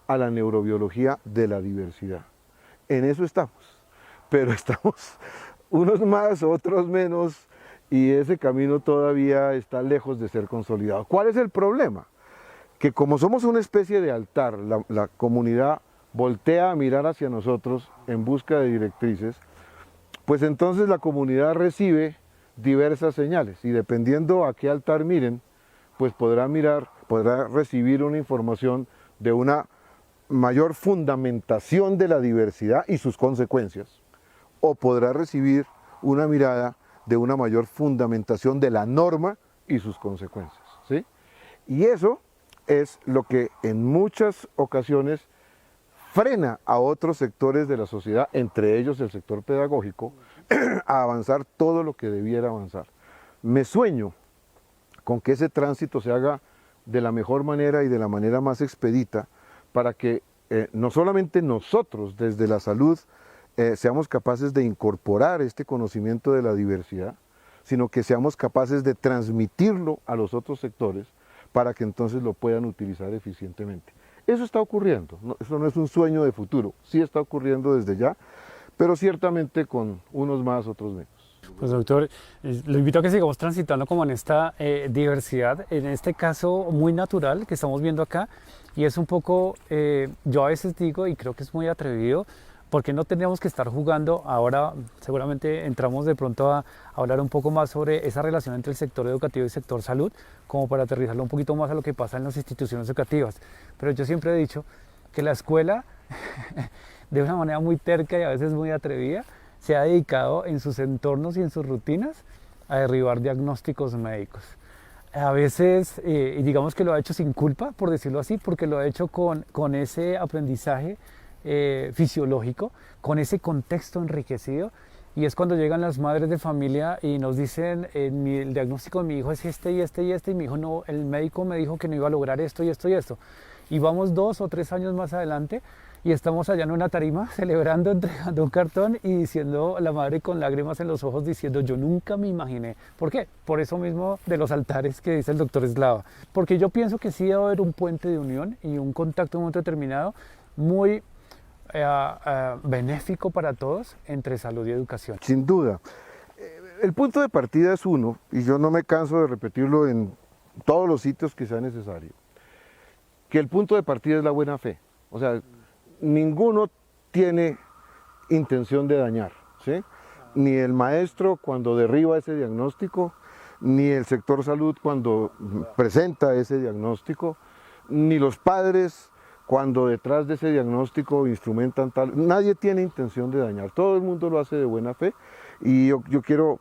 a la neurobiología de la diversidad. En eso estamos, pero estamos unos más, otros menos, y ese camino todavía está lejos de ser consolidado. ¿Cuál es el problema? Que como somos una especie de altar, la comunidad voltea a mirar hacia nosotros en busca de directrices, pues entonces la comunidad recibe diversas señales, y dependiendo a qué altar miren, pues podrá recibir una información de una mayor fundamentación de la diversidad y sus consecuencias, o podrá recibir una mirada de una mayor fundamentación de la norma y sus consecuencias, ¿sí? Y eso es lo que en muchas ocasiones frena a otros sectores de la sociedad, entre ellos el sector pedagógico, a avanzar todo lo que debiera avanzar. Me sueño con que ese tránsito se haga de la mejor manera y de la manera más expedita, para que no solamente nosotros desde la salud seamos capaces de incorporar este conocimiento de la diversidad, sino que seamos capaces de transmitirlo a los otros sectores para que entonces lo puedan utilizar eficientemente. Eso está ocurriendo, eso no es un sueño de futuro, sí está ocurriendo desde ya, pero ciertamente con unos más, otros menos. Pues doctor, lo invito a que sigamos transitando como en esta diversidad, en este caso muy natural que estamos viendo acá, y es un poco, yo a veces digo, y creo que es muy atrevido, porque no tendríamos que estar jugando. Ahora seguramente entramos de pronto a hablar un poco más sobre esa relación entre el sector educativo y el sector salud, como para aterrizarlo un poquito más a lo que pasa en las instituciones educativas. Pero yo siempre he dicho que la escuela, de una manera muy terca y a veces muy atrevida, se ha dedicado en sus entornos y en sus rutinas a derribar diagnósticos médicos. A veces, y digamos que lo ha hecho sin culpa, por decirlo así, porque lo ha hecho con ese aprendizaje fisiológico, con ese contexto enriquecido, y es cuando llegan las madres de familia y nos dicen, el diagnóstico de mi hijo es este y este y este, y mi hijo no, el médico me dijo que no iba a lograr esto y esto y esto. Y vamos 2 o 3 años más adelante y estamos allá en una tarima celebrando, entregando un cartón y diciendo, la madre con lágrimas en los ojos diciendo, yo nunca me imaginé. ¿Por qué? Por eso mismo de los altares que dice el doctor Eslava. Porque yo pienso que sí debe haber un puente de unión y un contacto en un momento determinado muy benéfico para todos entre salud y educación. Sin duda. El punto de partida es uno, y yo no me canso de repetirlo en todos los sitios que sea necesario, que el punto de partida es la buena fe. O sea, ninguno tiene intención de dañar, ¿sí? Ni el maestro cuando derriba ese diagnóstico, ni el sector salud cuando presenta ese diagnóstico, ni los padres cuando detrás de ese diagnóstico instrumentan tal. Nadie tiene intención de dañar, todo el mundo lo hace de buena fe, y yo quiero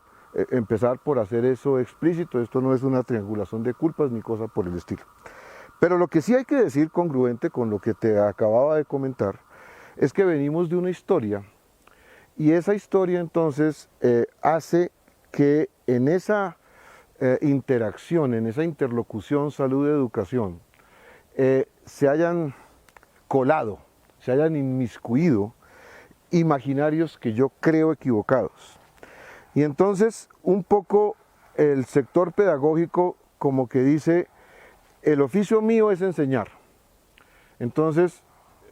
empezar por hacer eso explícito. Esto no es una triangulación de culpas ni cosa por el estilo. Pero lo que sí hay que decir, congruente con lo que te acababa de comentar, es que venimos de una historia, y esa historia entonces hace que en esa interacción, en esa interlocución salud-educación, se hayan colado, se hayan inmiscuido imaginarios que yo creo equivocados. Y entonces un poco el sector pedagógico como que dice, el oficio mío es enseñar. Entonces,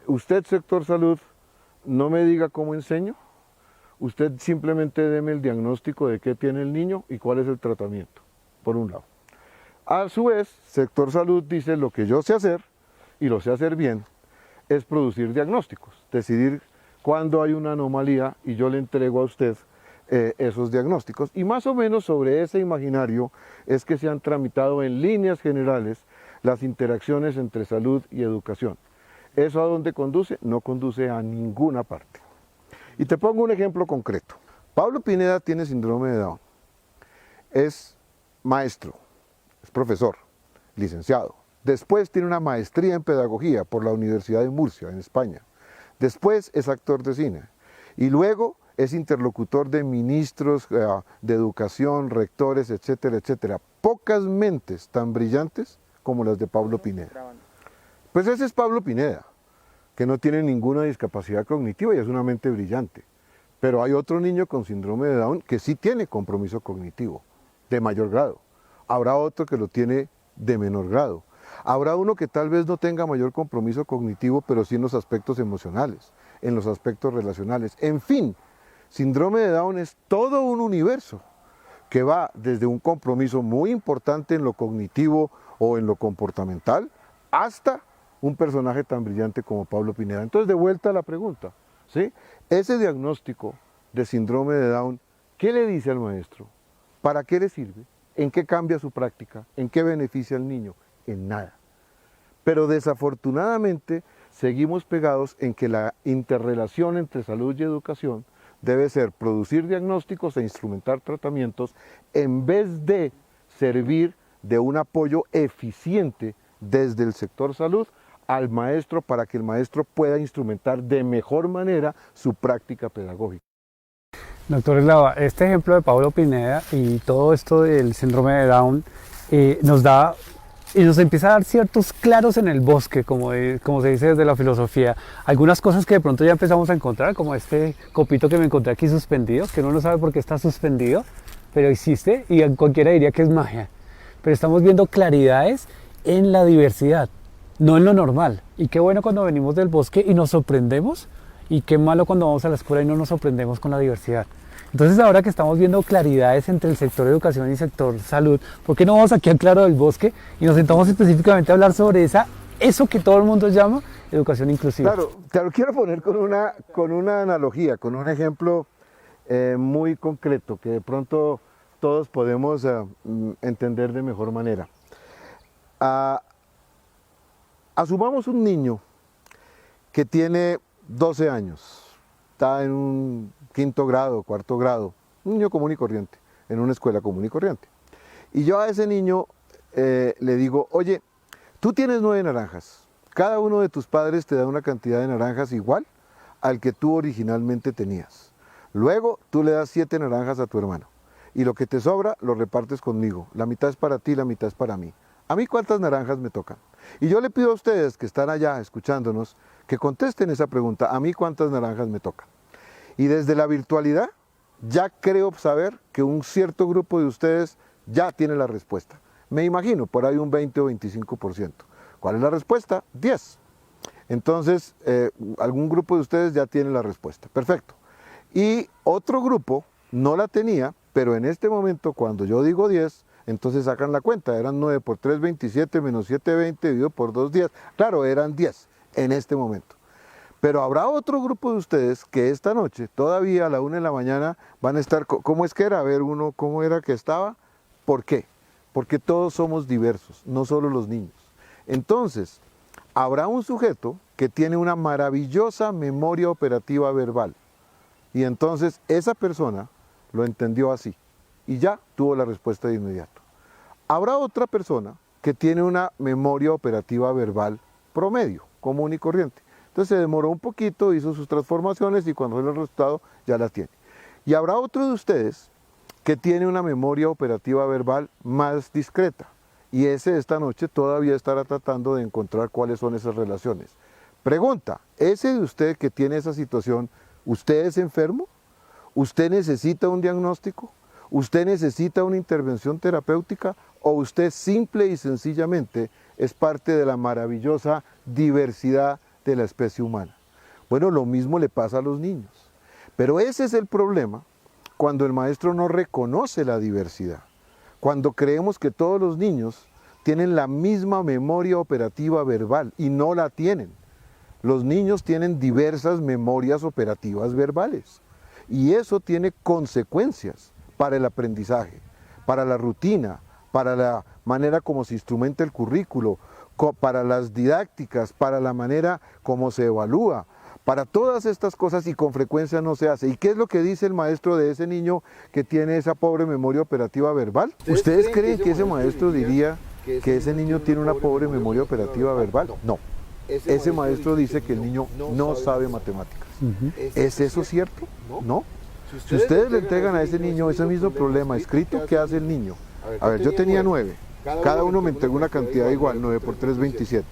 usted, sector salud, no me diga cómo enseño, usted simplemente deme el diagnóstico de qué tiene el niño y cuál es el tratamiento, por un lado. A su vez, sector salud dice lo que yo sé hacer, y lo sé hacer bien, es producir diagnósticos, decidir cuándo hay una anomalía y yo le entrego a usted esos diagnósticos. Y más o menos sobre ese imaginario es que se han tramitado en líneas generales las interacciones entre salud y educación. ¿Eso a dónde conduce? No conduce a ninguna parte. Y te pongo un ejemplo concreto. Pablo Pineda tiene síndrome de Down. Es maestro, es profesor, licenciado. Después tiene una maestría en pedagogía por la Universidad de Murcia, en España. Después es actor de cine. Y luego es interlocutor de ministros de educación, rectores, etcétera, etcétera. Pocas mentes tan brillantes como las de Pablo Pineda. Pues ese es Pablo Pineda, que no tiene ninguna discapacidad cognitiva y es una mente brillante. Pero hay otro niño con síndrome de Down que sí tiene compromiso cognitivo, de mayor grado. Habrá otro que lo tiene de menor grado. Habrá uno que tal vez no tenga mayor compromiso cognitivo, pero sí en los aspectos emocionales, en los aspectos relacionales. En fin, síndrome de Down es todo un universo que va desde un compromiso muy importante en lo cognitivo o en lo comportamental hasta un personaje tan brillante como Pablo Pineda. Entonces, de vuelta a la pregunta, ¿sí? Ese diagnóstico de síndrome de Down, ¿qué le dice al maestro? ¿Para qué le sirve? ¿En qué cambia su práctica? ¿En qué beneficia al niño? En nada. Pero desafortunadamente seguimos pegados en que la interrelación entre salud y educación debe ser producir diagnósticos e instrumentar tratamientos en vez de servir de un apoyo eficiente desde el sector salud al maestro para que el maestro pueda instrumentar de mejor manera su práctica pedagógica. Doctor Eslava, este ejemplo de Pablo Pineda y todo esto del síndrome de Down nos da y nos empieza a dar ciertos claros en el bosque, como se dice desde la filosofía. Algunas cosas que de pronto ya empezamos a encontrar, como este copito que me encontré aquí suspendido, que uno no sabe por qué está suspendido, pero existe y cualquiera diría que es magia. Pero estamos viendo claridades en la diversidad, no en lo normal. Y qué bueno cuando venimos del bosque y nos sorprendemos, y qué malo cuando vamos a la escuela y no nos sorprendemos con la diversidad. Entonces, ahora que estamos viendo claridades entre el sector educación y el sector salud, ¿por qué no vamos aquí al Claro del Bosque y nos sentamos específicamente a hablar sobre eso que todo el mundo llama educación inclusiva? Claro, te lo quiero poner con una analogía, con un ejemplo muy concreto que de pronto todos podemos entender de mejor manera. Asumamos un niño que tiene 12 años, está en un quinto grado, cuarto grado, un niño común y corriente, en una escuela común y corriente. Y yo a ese niño le digo, oye, tú tienes 9 naranjas, cada uno de tus padres te da una cantidad de naranjas igual al que tú originalmente tenías. Luego tú le das 7 naranjas a tu hermano y lo que te sobra lo repartes conmigo, la mitad es para ti, la mitad es para mí. ¿A mí cuántas naranjas me tocan? Y yo le pido a ustedes que están allá escuchándonos que contesten esa pregunta, ¿a mí cuántas naranjas me tocan? Y desde la virtualidad ya creo saber que un cierto grupo de ustedes ya tiene la respuesta. Me imagino, por ahí un 20 o 25%. ¿Cuál es la respuesta? 10. Entonces, algún grupo de ustedes ya tiene la respuesta. Perfecto. Y otro grupo no la tenía, pero en este momento, cuando yo digo 10, entonces sacan la cuenta. Eran 9 por 3, 27, menos 7, 20, dividido por 2, 10. Claro, eran 10 en este momento. Pero habrá otro grupo de ustedes que esta noche, todavía a la 1 de la mañana, van a estar, ¿cómo es que era? A ver uno, ¿cómo era que estaba? ¿Por qué? Porque todos somos diversos, no solo los niños. Entonces, habrá un sujeto que tiene una maravillosa memoria operativa verbal. Y entonces esa persona lo entendió así y ya tuvo la respuesta de inmediato. Habrá otra persona que tiene una memoria operativa verbal promedio, común y corriente. Entonces se demoró un poquito, hizo sus transformaciones y cuando fue el resultado ya las tiene. Y habrá otro de ustedes que tiene una memoria operativa verbal más discreta. Y ese esta noche todavía estará tratando de encontrar cuáles son esas relaciones. Pregunta, ¿ese de usted que tiene esa situación, usted es enfermo? ¿Usted necesita un diagnóstico? ¿Usted necesita una intervención terapéutica? ¿O usted simple y sencillamente es parte de la maravillosa diversidad de la especie humana? Bueno, lo mismo le pasa a los niños. Pero ese es el problema cuando el maestro no reconoce la diversidad. Cuando creemos que todos los niños tienen la misma memoria operativa verbal y no la tienen. Los niños tienen diversas memorias operativas verbales y eso tiene consecuencias para el aprendizaje, para la rutina, para la manera como se instrumenta el currículo, para las didácticas, para la manera como se evalúa, para todas estas cosas, y con frecuencia no se hace. ¿Y qué es lo que dice el maestro de ese niño que tiene esa pobre memoria operativa verbal? ¿Ustedes creen que ese maestro diría que ese niño tiene una pobre memoria operativa verbal? No. Ese maestro dice que el niño no sabe matemáticas. ¿Es eso cierto? No. Si ustedes le entregan a ese niño ese mismo problema escrito, ¿qué hace el niño? A ver, yo tenía 9. Cada uno me entregó una cantidad igual, 9 por 3, 27.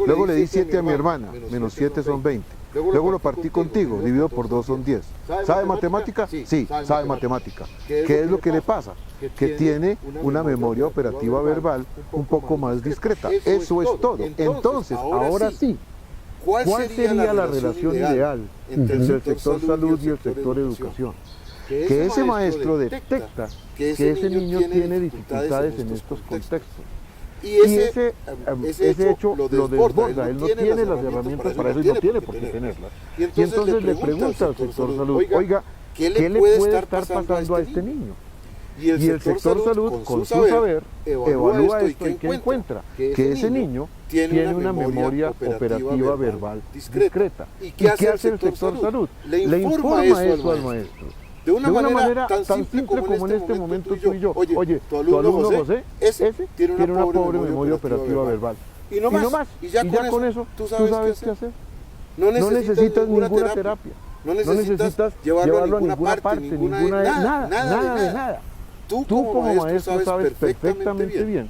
Luego le di 7 a mi hermana, menos 7 son 20. Luego lo partí contigo, dividido por 2 son 10. ¿Sabe matemática? Sí, sabe matemática. ¿Qué es lo que le pasa? Que tiene una memoria operativa verbal un poco más discreta. Eso es todo. Entonces, ahora sí, ¿cuál sería la relación ideal entre el sector salud y el sector educación? Que ese maestro detecta que ese niño tiene dificultades en estos contextos. Y ese hecho lo desborda, él no tiene las herramientas para eso y no tiene por qué tenerlas. Y entonces le pregunta al sector salud, oiga, ¿qué le puede estar pasando a este niño? Y el sector salud, con su saber, evalúa esto y ¿qué encuentra? Que ese niño tiene una memoria operativa verbal discreta. ¿Y qué hace el sector salud? Le informa eso al maestro. De una manera tan simple como en este momento tú y yo. Oye, tu alumno José, ese tiene una pobre memoria operativa verbal. Y no más. Y ya con eso, ¿tú sabes qué hacer? No necesitas ninguna terapia. No necesitas llevarlo a ninguna parte, nada de nada. Tú como maestro sabes perfectamente bien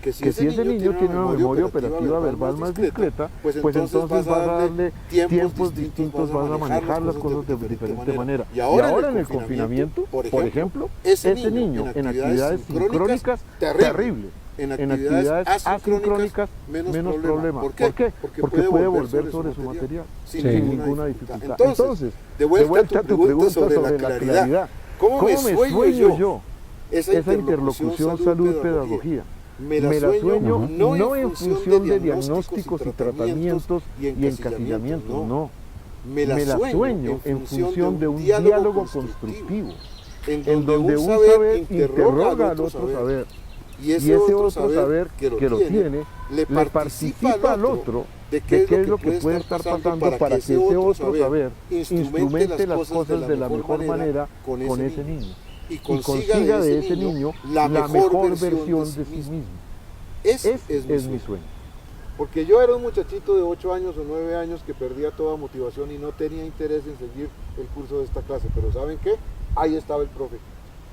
que si ese niño tiene una memoria operativa verbal más discreta, pues entonces vas a darle tiempos distintos, vas a manejar las cosas de diferente manera. Y ahora en el confinamiento, por ejemplo, ese niño en actividades sincrónicas, terrible. En actividades asincrónicas, menos problema. ¿Por qué? Porque puede volver sobre su material sin ninguna dificultad. Entonces, de vuelta a tu pregunta sobre la claridad. ¿Cómo me sueño yo esa interlocución salud-pedagogía? Me la sueño no en función de diagnósticos y tratamientos y encasillamientos, no. Me la sueño en función de un diálogo constructivo, en donde un saber interroga al otro saber, y ese otro saber que lo tiene le participa al otro de qué es lo que puede estar pasando para que ese otro saber instrumente las cosas de la mejor manera con ese niño. Y consiga de ese niño la mejor versión de sí mismo. Ese es mi sueño. Porque yo era un muchachito de 8 años o 9 años que perdía toda motivación y no tenía interés en seguir el curso de esta clase. Pero ¿saben qué? Ahí estaba el profe,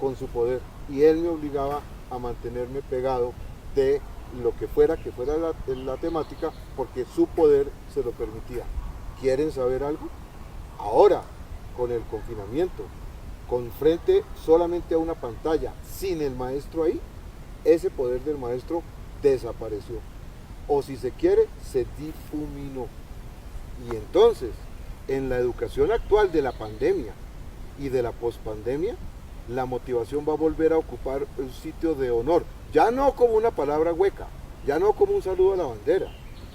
con su poder. Y él me obligaba a mantenerme pegado de lo que fuera la temática, porque su poder se lo permitía. ¿Quieren saber algo? Ahora, con el confinamiento, con frente solamente a una pantalla, sin el maestro ahí, ese poder del maestro desapareció. O si se quiere, se difuminó. Y entonces, en la educación actual de la pandemia y de la pospandemia, la motivación va a volver a ocupar un sitio de honor, ya no como una palabra hueca, ya no como un saludo a la bandera,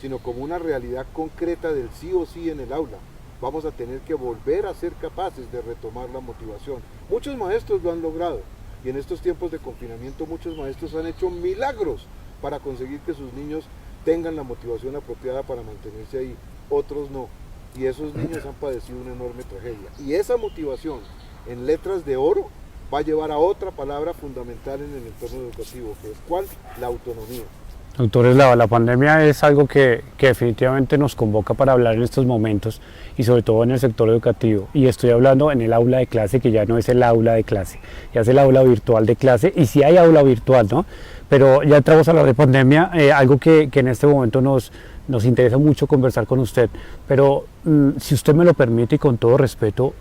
sino como una realidad concreta del sí o sí en el aula. Vamos a tener que volver a ser capaces de retomar la motivación. Muchos maestros lo han logrado, y en estos tiempos de confinamiento muchos maestros han hecho milagros para conseguir que sus niños tengan la motivación apropiada para mantenerse ahí, otros no, y esos niños han padecido una enorme tragedia. Y esa motivación en letras de oro va a llevar a otra palabra fundamental en el entorno educativo, que es ¿cuál? La autonomía. Doctor Eslava, la pandemia es algo que definitivamente nos convoca para hablar en estos momentos y sobre todo en el sector educativo. Y estoy hablando en el aula de clase, que ya no es el aula de clase, ya es el aula virtual de clase, y sí hay aula virtual, ¿no? Pero ya entramos a hablar de pandemia, algo que en este momento nos interesa mucho conversar con usted. Pero si usted me lo permite y con todo respeto,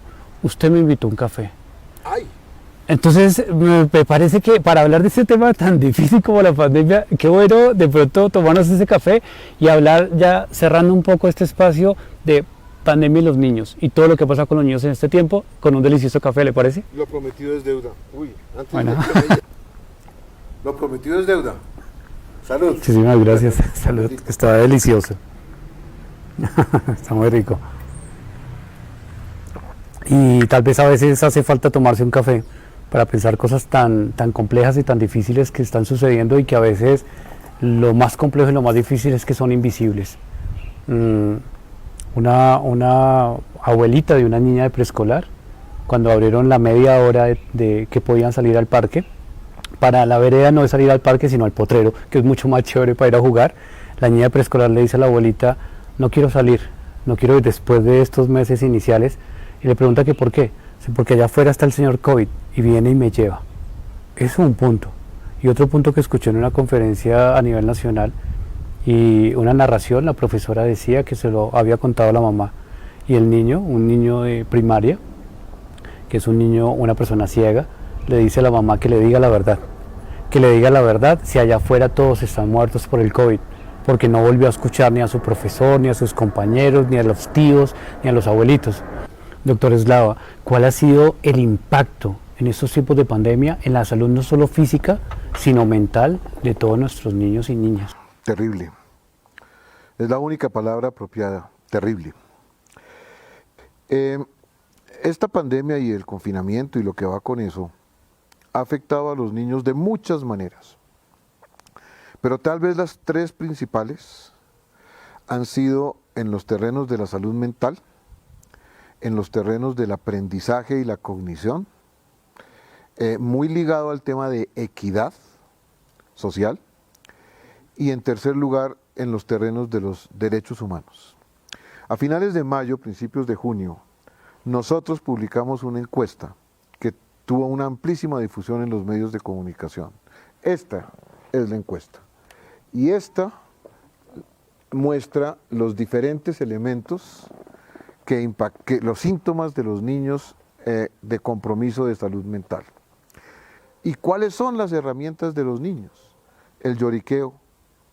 usted me invitó a un café. ¡Ay! Entonces me parece que para hablar de este tema tan difícil como la pandemia, qué bueno de pronto tomarnos ese café y hablar, ya cerrando un poco este espacio, de pandemia y los niños y todo lo que pasa con los niños en este tiempo con un delicioso café, ¿le parece? Lo prometido es deuda. Uy, antes bueno. Lo prometido es deuda. Salud. Muchísimas gracias. Salud. Está delicioso. Está muy rico. Y tal vez a veces hace falta tomarse un café para pensar cosas tan complejas y tan difíciles que están sucediendo y que a veces lo más complejo y lo más difícil es que son invisibles. Una abuelita de una niña de preescolar, cuando abrieron la media hora de que podían salir al parque, para la vereda no es salir al parque sino al potrero, que es mucho más chévere para ir a jugar, la niña de preescolar le dice a la abuelita, no quiero salir, no quiero ir después de estos meses iniciales, y le pregunta que por qué, porque allá afuera está el señor COVID y viene y me lleva. Eso es un punto. Y otro punto que escuché en una conferencia a nivel nacional y una narración, la profesora decía que se lo había contado a la mamá, y el niño, un niño de primaria, que es un niño, una persona ciega, le dice a la mamá que le diga la verdad si allá afuera todos están muertos por el COVID, porque no volvió a escuchar ni a su profesor, ni a sus compañeros, ni a los tíos, ni a los abuelitos. Doctor Eslava, ¿cuál ha sido el impacto en estos tiempos de pandemia en la salud no solo física, sino mental de todos nuestros niños y niñas? Terrible. Es la única palabra apropiada, terrible. Esta pandemia y el confinamiento y lo que va con eso ha afectado a los niños de muchas maneras. Pero tal vez las tres principales han sido en los terrenos de la salud mental, en los terrenos del aprendizaje y la cognición, muy ligado al tema de equidad social, y en tercer lugar en los terrenos de los derechos humanos. A finales de mayo, principios de junio, nosotros publicamos una encuesta que tuvo una amplísima difusión en los medios de comunicación. Esta es la encuesta. Y esta muestra los diferentes elementos que los síntomas de los niños de compromiso de salud mental. ¿Y cuáles son las herramientas de los niños? El lloriqueo,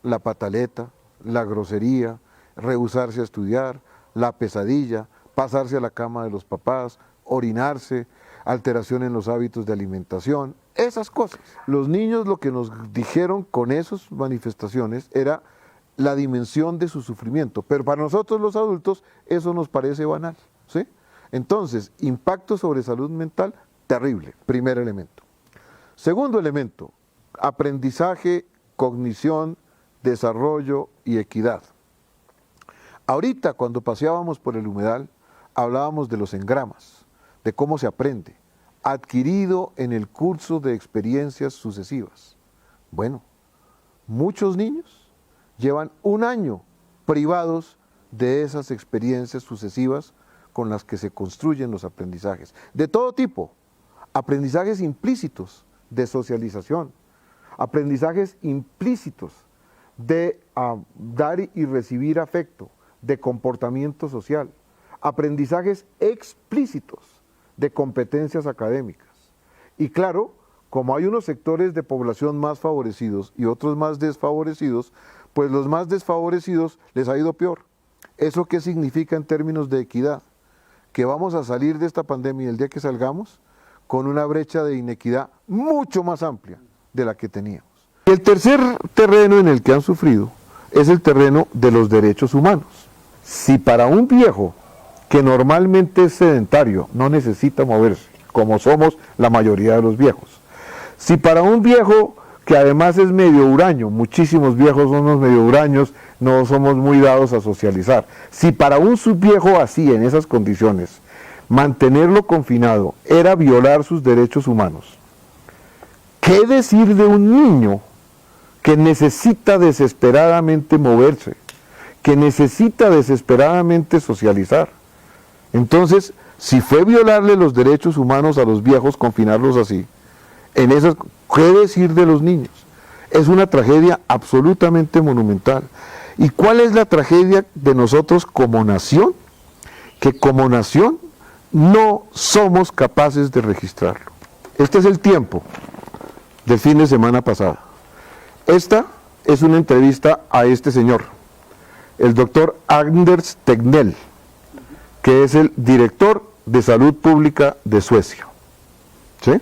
la pataleta, la grosería, rehusarse a estudiar, la pesadilla, pasarse a la cama de los papás, orinarse, alteración en los hábitos de alimentación, esas cosas. Los niños lo que nos dijeron con esas manifestaciones era la dimensión de su sufrimiento, pero para nosotros los adultos eso nos parece banal, ¿sí? Entonces, impacto sobre salud mental, terrible, primer elemento. Segundo elemento, aprendizaje, cognición, desarrollo y equidad. Ahorita cuando paseábamos por el humedal, hablábamos de los engramas, de cómo se aprende, adquirido en el curso de experiencias sucesivas. Bueno, muchos niños llevan un año privados de esas experiencias sucesivas con las que se construyen los aprendizajes, de todo tipo, aprendizajes implícitos de socialización, aprendizajes implícitos de dar y recibir afecto, de comportamiento social, aprendizajes explícitos de competencias académicas. Y claro, como hay unos sectores de población más favorecidos y otros más desfavorecidos, pues los más desfavorecidos les ha ido peor. ¿Eso qué significa en términos de equidad? Que vamos a salir de esta pandemia el día que salgamos con una brecha de inequidad mucho más amplia de la que teníamos. Y el tercer terreno en el que han sufrido es el terreno de los derechos humanos. Si para un viejo que normalmente es sedentario, no necesita moverse, como somos la mayoría de los viejos, si para un viejo que además es medio huraño, muchísimos viejos somos medio huraños, no somos muy dados a socializar, si para un subviejo así, en esas condiciones, mantenerlo confinado era violar sus derechos humanos, ¿qué decir de un niño que necesita desesperadamente moverse, que necesita desesperadamente socializar? Entonces, si fue violarle los derechos humanos a los viejos, confinarlos así, ¿qué decir de los niños? Es una tragedia absolutamente monumental. ¿Y cuál es la tragedia de nosotros como nación? Que como nación no somos capaces de registrarlo. Este es el tiempo del fin de semana pasada. Esta es una entrevista a este señor, el doctor Anders Tegnell, que es el director de salud pública de Suecia. ¿Sí?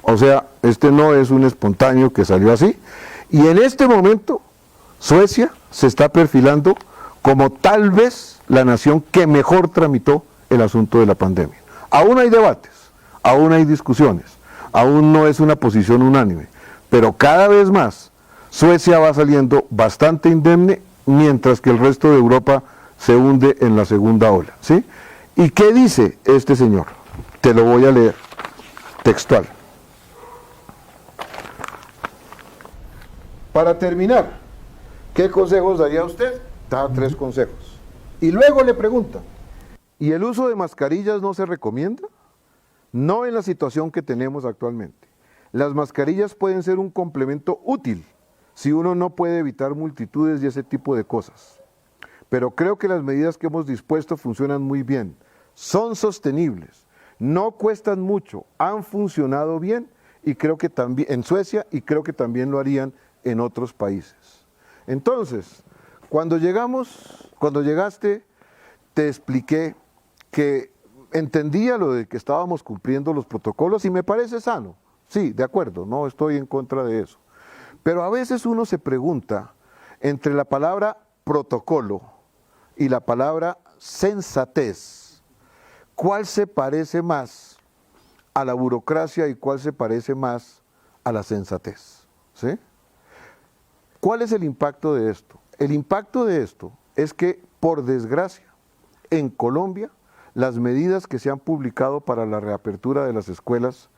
O sea, este no es un espontáneo que salió así. Y en este momento, Suecia se está perfilando como tal vez la nación que mejor tramitó el asunto de la pandemia. Aún hay debates, aún hay discusiones, aún no es una posición unánime, pero cada vez más Suecia va saliendo bastante indemne, mientras que el resto de Europa se hunde en la segunda ola, ¿sí? ¿Y qué dice este señor? Te lo voy a leer, textual. Para terminar, ¿qué consejos daría usted? Da 3 consejos. Y luego le pregunta, ¿y el uso de mascarillas no se recomienda? No en la situación que tenemos actualmente. Las mascarillas pueden ser un complemento útil si uno no puede evitar multitudes y ese tipo de cosas. Pero creo que las medidas que hemos dispuesto funcionan muy bien, son sostenibles, no cuestan mucho, han funcionado bien y creo que también en Suecia y creo que también lo harían en otros países. Entonces, cuando llegaste, te expliqué que entendía lo de que estábamos cumpliendo los protocolos y me parece sano. Sí, de acuerdo, no estoy en contra de eso. Pero a veces uno se pregunta, entre la palabra protocolo y la palabra sensatez, ¿cuál se parece más a la burocracia y cuál se parece más a la sensatez? ¿Sí? ¿Cuál es el impacto de esto? El impacto de esto es que, por desgracia, en Colombia, las medidas que se han publicado para la reapertura de las escuelas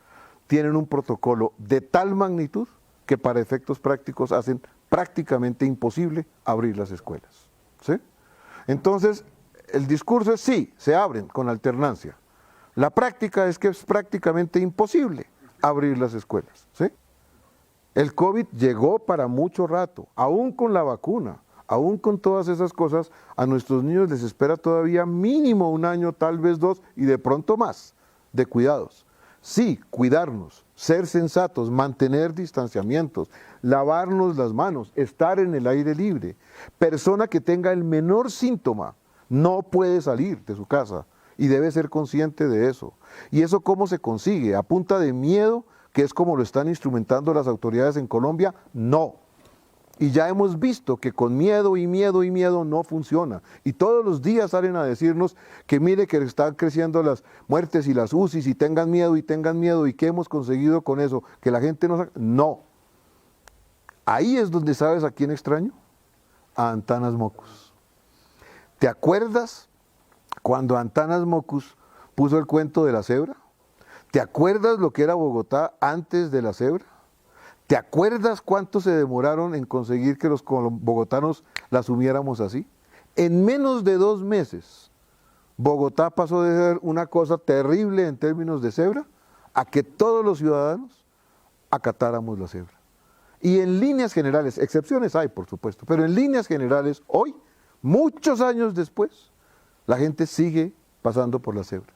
tienen un protocolo de tal magnitud que para efectos prácticos hacen prácticamente imposible abrir las escuelas. ¿Sí? Entonces, el discurso es sí, se abren con alternancia. La práctica es que es prácticamente imposible abrir las escuelas. ¿Sí? El COVID llegó para mucho rato, aún con la vacuna, aún con todas esas cosas, a nuestros niños les espera todavía mínimo 1 año, tal vez 2, y de pronto más, de cuidados. Sí, cuidarnos, ser sensatos, mantener distanciamientos, lavarnos las manos, estar en el aire libre. Persona que tenga el menor síntoma no puede salir de su casa y debe ser consciente de eso. ¿Y eso cómo se consigue? ¿A punta de miedo, que es como lo están instrumentando las autoridades en Colombia? No. Y ya hemos visto que con miedo y miedo y miedo no funciona. Y todos los días salen a decirnos que mire que están creciendo las muertes y las UCIs y tengan miedo. ¿Y qué hemos conseguido con eso? Que la gente no... No. Ahí es donde sabes a quién extraño. A Antanas Mocus. ¿Te acuerdas cuando Antanas Mocus puso el cuento de la cebra? ¿Te acuerdas lo que era Bogotá antes de la cebra? ¿Te acuerdas cuánto se demoraron en conseguir que los bogotanos la asumiéramos así? En menos de 2 meses, Bogotá pasó de ser una cosa terrible en términos de cebra a que todos los ciudadanos acatáramos la cebra. Y en líneas generales, excepciones hay por supuesto, pero en líneas generales, hoy, muchos años después, la gente sigue pasando por la cebra.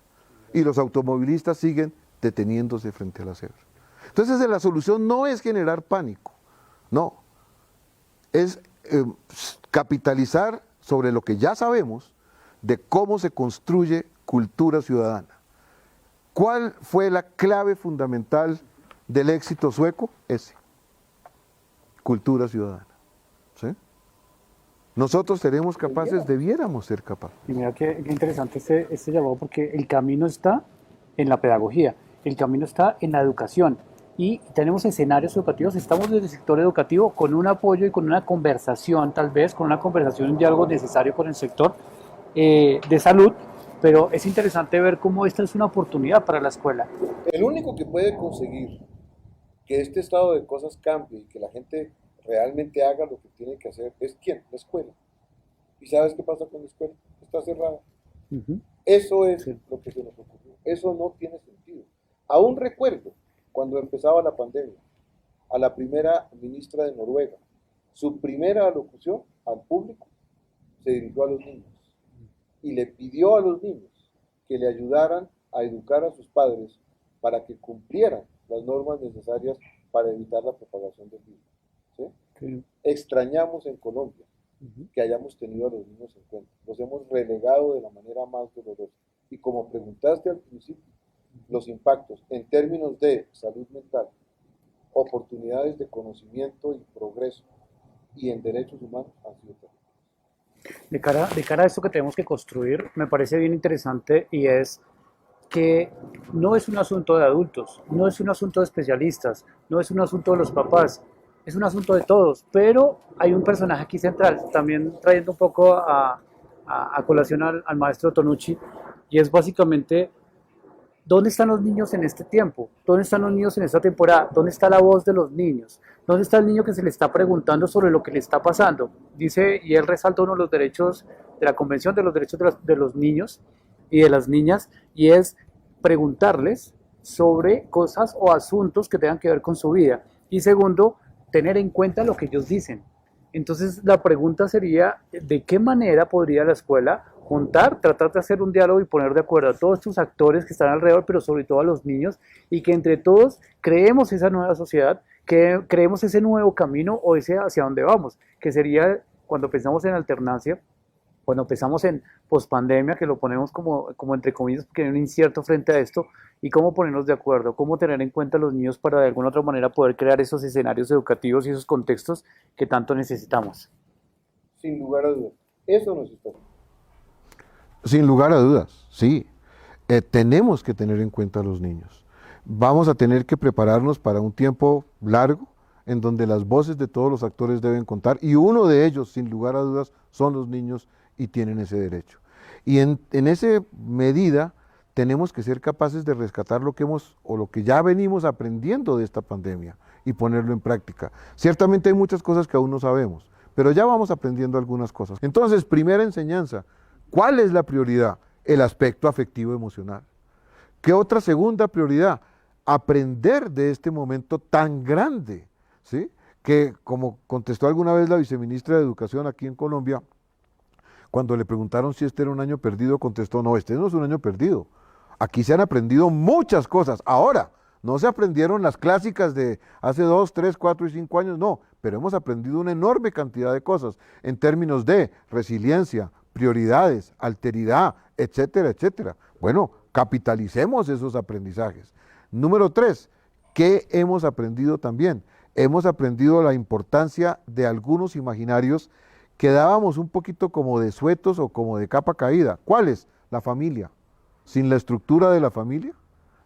Y los automovilistas siguen deteniéndose frente a la cebra. Entonces la solución no es generar pánico, no, es capitalizar sobre lo que ya sabemos de cómo se construye cultura ciudadana. ¿Cuál fue la clave fundamental del éxito sueco? Cultura ciudadana. ¿Sí? Nosotros seremos capaces, debiéramos ser capaces. Y mira qué interesante este llamado, porque el camino está en la pedagogía, el camino está en la educación. Y tenemos escenarios educativos, estamos desde el sector educativo con un apoyo y con una conversación, tal vez, con una conversación, un diálogo necesario con el sector de salud, pero es interesante ver cómo esta es una oportunidad para la escuela. El único que puede conseguir que este estado de cosas cambie y que la gente realmente haga lo que tiene que hacer es ¿quién? La escuela. ¿Y sabes qué pasa con la escuela? Está cerrada. Eso es lo que se nos ocurrió. Eso no tiene sentido. Aún recuerdo cuando empezaba la pandemia, a la primera ministra de Noruega, su primera alocución al público se dirigió a los niños y le pidió a los niños que le ayudaran a educar a sus padres para que cumplieran las normas necesarias para evitar la propagación del virus. ¿Sí? Extrañamos en Colombia que hayamos tenido a los niños en cuenta. Los hemos relegado de la manera más dolorosa. Y como preguntaste al principio, los impactos en términos de salud mental, oportunidades de conocimiento y progreso y en derechos humanos han sido terribles. De cara a esto que tenemos que construir, me parece bien interesante y es que no es un asunto de adultos, no es un asunto de especialistas, no es un asunto de los papás, es un asunto de todos, pero hay un personaje aquí central, también trayendo un poco a colación al maestro Tonucci, y es básicamente, ¿dónde están los niños en este tiempo? ¿Dónde están los niños en esta temporada? ¿Dónde está la voz de los niños? ¿Dónde está el niño que se le está preguntando sobre lo que le está pasando? Dice, y él resalta uno de los derechos de la Convención de los Derechos de los Niños y de las Niñas, y es preguntarles sobre cosas o asuntos que tengan que ver con su vida. Y segundo, tener en cuenta lo que ellos dicen. Entonces la pregunta sería, ¿de qué manera podría la escuela juntar, tratar de hacer un diálogo y poner de acuerdo a todos estos actores que están alrededor, pero sobre todo a los niños, y que entre todos creemos esa nueva sociedad, que creemos ese nuevo camino o ese hacia dónde vamos, que sería cuando pensamos en alternancia, cuando pensamos en pospandemia, que lo ponemos como entre comillas, porque hay un incierto frente a esto, y cómo ponernos de acuerdo, cómo tener en cuenta a los niños para de alguna otra manera poder crear esos escenarios educativos y esos contextos que tanto necesitamos. Sin lugar a dudas, eso nos está. Sin lugar a dudas, sí. Tenemos que tener en cuenta a los niños. Vamos a tener que prepararnos para un tiempo largo en donde las voces de todos los actores deben contar, y uno de ellos, sin lugar a dudas, son los niños y tienen ese derecho. Y en esa medida tenemos que ser capaces de rescatar lo que lo que ya venimos aprendiendo de esta pandemia y ponerlo en práctica. Ciertamente hay muchas cosas que aún no sabemos, pero ya vamos aprendiendo algunas cosas. Entonces, primera enseñanza, ¿cuál es la prioridad? El aspecto afectivo emocional. ¿Qué otra segunda prioridad? Aprender de este momento tan grande, ¿sí? Que como contestó alguna vez la viceministra de Educación aquí en Colombia, cuando le preguntaron si este era un año perdido, contestó, no, este no es un año perdido. Aquí se han aprendido muchas cosas. Ahora, no se aprendieron las clásicas de hace 2, 3, 4 y 5 años, no, pero hemos aprendido una enorme cantidad de cosas en términos de resiliencia, prioridades, alteridad, etcétera, etcétera. Bueno, capitalicemos esos aprendizajes. Número 3, ¿qué hemos aprendido también? Hemos aprendido la importancia de algunos imaginarios que dábamos un poquito como de suetos o como de capa caída. ¿Cuáles? La familia. Sin la estructura de la familia,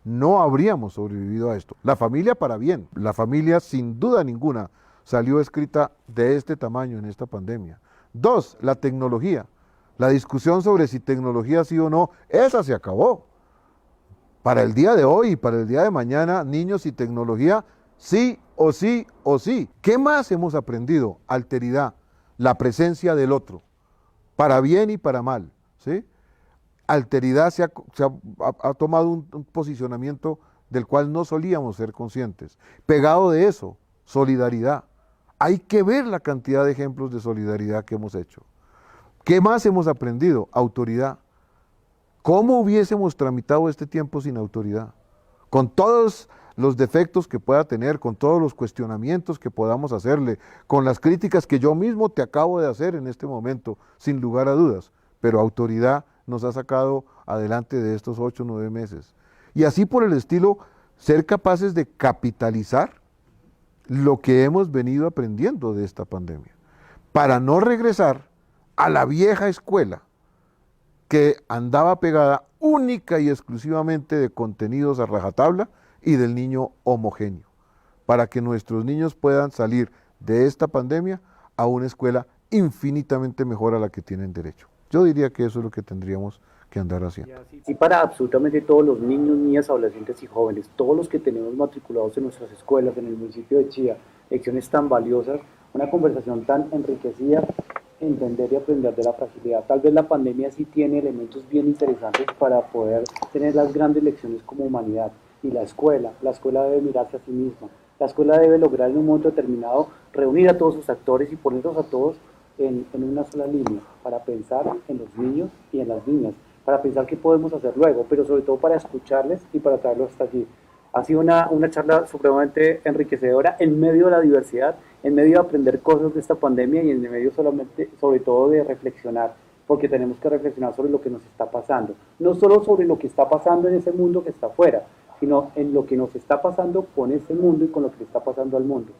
no habríamos sobrevivido a esto. La familia para bien. La familia, sin duda ninguna, salió escrita de este tamaño en esta pandemia. 2, la tecnología. La discusión sobre si tecnología sí o no, esa se acabó. Para el día de hoy y para el día de mañana, niños y tecnología, sí o sí o sí. ¿Qué más hemos aprendido? Alteridad, la presencia del otro, para bien y para mal, ¿sí? Alteridad se ha tomado un posicionamiento del cual no solíamos ser conscientes. Pegado de eso, solidaridad. Hay que ver la cantidad de ejemplos de solidaridad que hemos hecho. ¿Qué más hemos aprendido? Autoridad. ¿Cómo hubiésemos tramitado este tiempo sin autoridad? Con todos los defectos que pueda tener, con todos los cuestionamientos que podamos hacerle, con las críticas que yo mismo te acabo de hacer en este momento, sin lugar a dudas, pero autoridad nos ha sacado adelante de estos 8 o 9 meses. Y así por el estilo, ser capaces de capitalizar lo que hemos venido aprendiendo de esta pandemia, para no regresar a la vieja escuela que andaba pegada única y exclusivamente de contenidos a rajatabla y del niño homogéneo, para que nuestros niños puedan salir de esta pandemia a una escuela infinitamente mejor a la que tienen derecho. Yo diría que eso es lo que tendríamos que andar haciendo. Y para absolutamente todos los niños, niñas, adolescentes y jóvenes, todos los que tenemos matriculados en nuestras escuelas, en el municipio de Chía, lecciones tan valiosas, una conversación tan enriquecida, entender y aprender de la fragilidad. Tal vez la pandemia sí tiene elementos bien interesantes para poder tener las grandes lecciones como humanidad. Y la escuela debe mirarse a sí misma. La escuela debe lograr en un momento determinado reunir a todos sus actores y ponerlos a todos en una sola línea, para pensar en los niños y en las niñas, para pensar qué podemos hacer luego, pero sobre todo para escucharles y para traerlos hasta allí. Ha sido una charla supremamente enriquecedora en medio de la diversidad, en medio de aprender cosas de esta pandemia y en medio solamente, sobre todo de reflexionar, porque tenemos que reflexionar sobre lo que nos está pasando. No solo sobre lo que está pasando en ese mundo que está afuera, sino en lo que nos está pasando con ese mundo y con lo que le está pasando al mundo.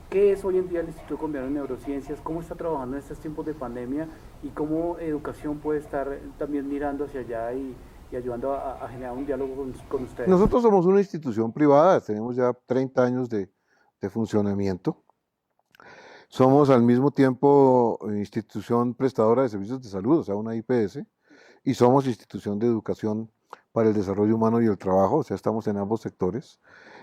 ¿Qué es hoy en día el Instituto Colombiano de Neurociencias? ¿Cómo está trabajando en estos tiempos de pandemia? ¿Y cómo educación puede estar también mirando hacia allá y ayudando a generar un diálogo con ustedes? Nosotros somos una institución privada, tenemos ya 30 años de funcionamiento. Somos al mismo tiempo institución prestadora de servicios de salud, o sea, una IPS, y somos institución de educación para el desarrollo humano y el trabajo, o sea, estamos en ambos sectores.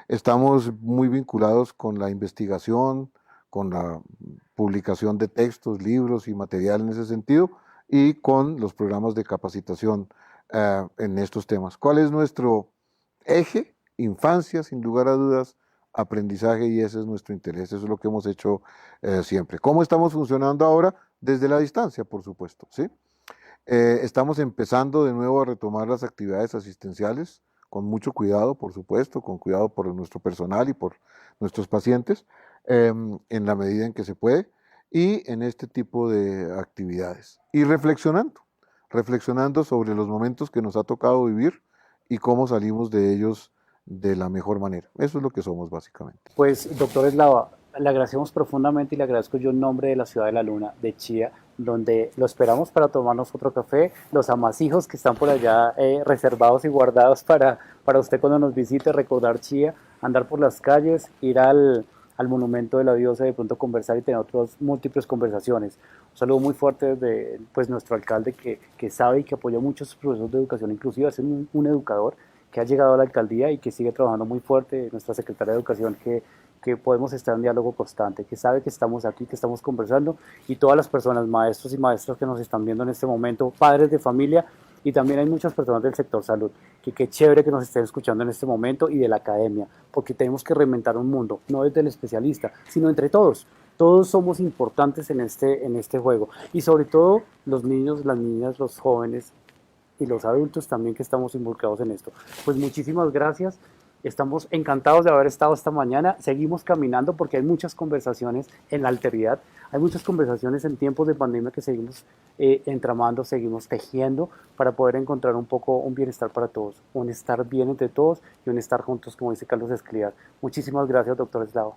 Estamos muy vinculados con la investigación, con la publicación de textos, libros y material en ese sentido, y con los programas de capacitación en estos temas. ¿Cuál es nuestro eje? Infancia, sin lugar a dudas, aprendizaje, y ese es nuestro interés, eso es lo que hemos hecho siempre. ¿Cómo estamos funcionando ahora? Desde la distancia, por supuesto, ¿sí? Estamos empezando de nuevo a retomar las actividades asistenciales, con mucho cuidado, por supuesto, con cuidado por nuestro personal y por nuestros pacientes, en la medida en que se puede, y en este tipo de actividades. Y reflexionando sobre los momentos que nos ha tocado vivir y cómo salimos de ellos de la mejor manera. Eso es lo que somos básicamente. Pues, doctor Eslava, le agradecemos profundamente y le agradezco yo en nombre de la Ciudad de la Luna, de Chía, donde lo esperamos para tomarnos otro café, los amasijos que están por allá reservados y guardados para usted cuando nos visite, recordar Chía, andar por las calles, ir al monumento de la diosa, de pronto conversar y tener otras múltiples conversaciones. Un saludo muy fuerte de nuestro alcalde que sabe y que apoya mucho sus procesos de educación inclusiva, es un educador que ha llegado a la alcaldía y que sigue trabajando muy fuerte, nuestra secretaria de Educación que podemos estar en diálogo constante, que sabe que estamos aquí, que estamos conversando, y todas las personas, maestros y maestras que nos están viendo en este momento, padres de familia, y también hay muchas personas del sector salud, que qué chévere que nos estén escuchando en este momento, y de la academia, porque tenemos que reinventar un mundo, no desde el especialista, sino entre todos. Todos somos importantes en este juego, y sobre todo los niños, las niñas, los jóvenes y los adultos también que estamos involucrados en esto. Pues muchísimas gracias. Estamos encantados de haber estado esta mañana. Seguimos caminando porque hay muchas conversaciones en la alteridad, hay muchas conversaciones en tiempos de pandemia que seguimos entramando, seguimos tejiendo para poder encontrar un poco un bienestar para todos, un estar bien entre todos y un estar juntos, como dice Carlos Escliar. Muchísimas gracias, doctor Eslava.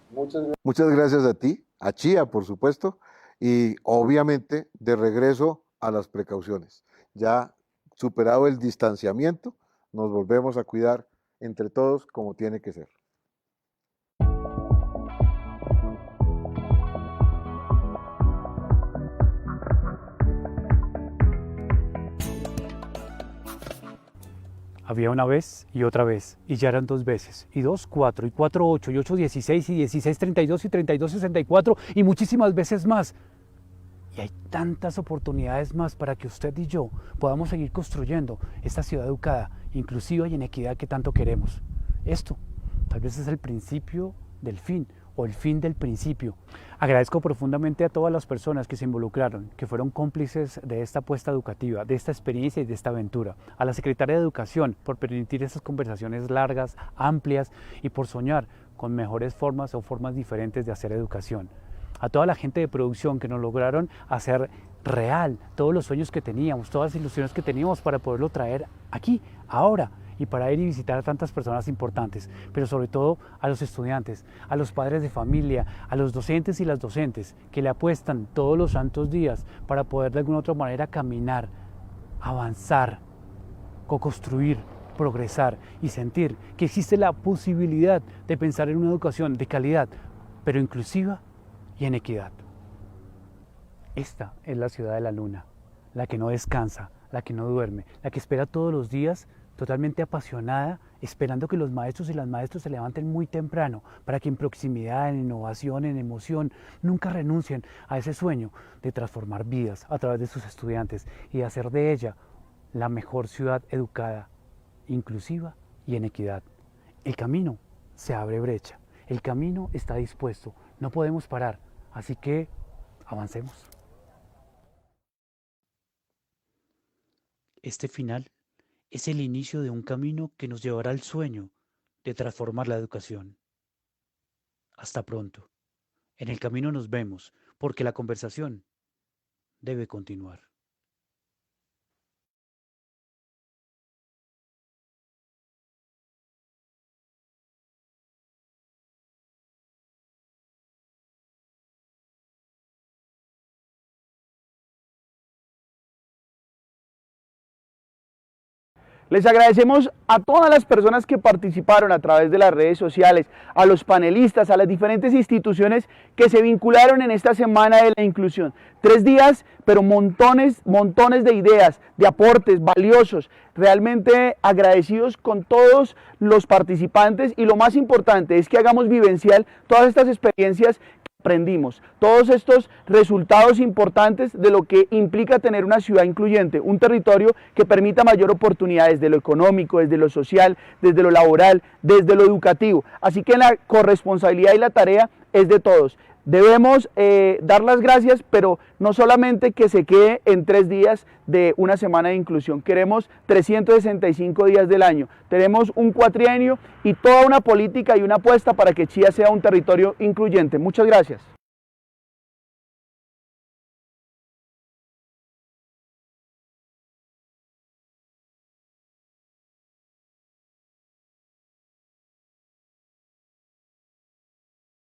Muchas gracias a ti, a Chía, por supuesto, y obviamente de regreso a las precauciones. Ya superado el distanciamiento, nos volvemos a cuidar entre todos como tiene que ser. Había una vez y otra vez, y ya eran 2 veces, y 2, 4, y 4, 8, y 8, 16, y 16, 32, y 32, 64, y muchísimas veces más. Y hay tantas oportunidades más para que usted y yo podamos seguir construyendo esta ciudad educada, inclusiva y en equidad que tanto queremos. Esto tal vez es el principio del fin o el fin del principio. Agradezco profundamente a todas las personas que se involucraron, que fueron cómplices de esta apuesta educativa, de esta experiencia y de esta aventura. A la Secretaria de Educación por permitir estas conversaciones largas, amplias y por soñar con mejores formas o formas diferentes de hacer educación. A toda la gente de producción que nos lograron hacer real todos los sueños que teníamos, todas las ilusiones que teníamos para poderlo traer aquí, ahora, y para ir y visitar a tantas personas importantes, pero sobre todo a los estudiantes, a los padres de familia, a los docentes y las docentes que le apuestan todos los santos días para poder de alguna otra manera caminar, avanzar, co-construir, progresar y sentir que existe la posibilidad de pensar en una educación de calidad, pero inclusiva y en equidad. Esta es la ciudad de la luna, la que no descansa, la que no duerme, la que espera todos los días totalmente apasionada, esperando que los maestros y las maestras se levanten muy temprano para que en proximidad, en innovación, en emoción, nunca renuncien a ese sueño de transformar vidas a través de sus estudiantes y de hacer de ella la mejor ciudad educada, inclusiva y en equidad. El camino se abre brecha, el camino está dispuesto, no podemos parar, así que avancemos. Este final es el inicio de un camino que nos llevará al sueño de transformar la educación. Hasta pronto. En el camino nos vemos, porque la conversación debe continuar. Les agradecemos a todas las personas que participaron a través de las redes sociales, a los panelistas, a las diferentes instituciones que se vincularon en esta Semana de la Inclusión. 3 días, pero montones de ideas, de aportes valiosos. Realmente agradecidos con todos los participantes y lo más importante es que hagamos vivencial todas estas experiencias aprendimos, todos estos resultados importantes de lo que implica tener una ciudad incluyente, un territorio que permita mayor oportunidad desde lo económico, desde lo social, desde lo laboral, desde lo educativo. Así que la corresponsabilidad y la tarea es de todos. Debemos dar las gracias, pero no solamente que se quede en 3 días de una semana de inclusión, queremos 365 días del año, tenemos un cuatrienio y toda una política y una apuesta para que Chía sea un territorio incluyente. Muchas gracias.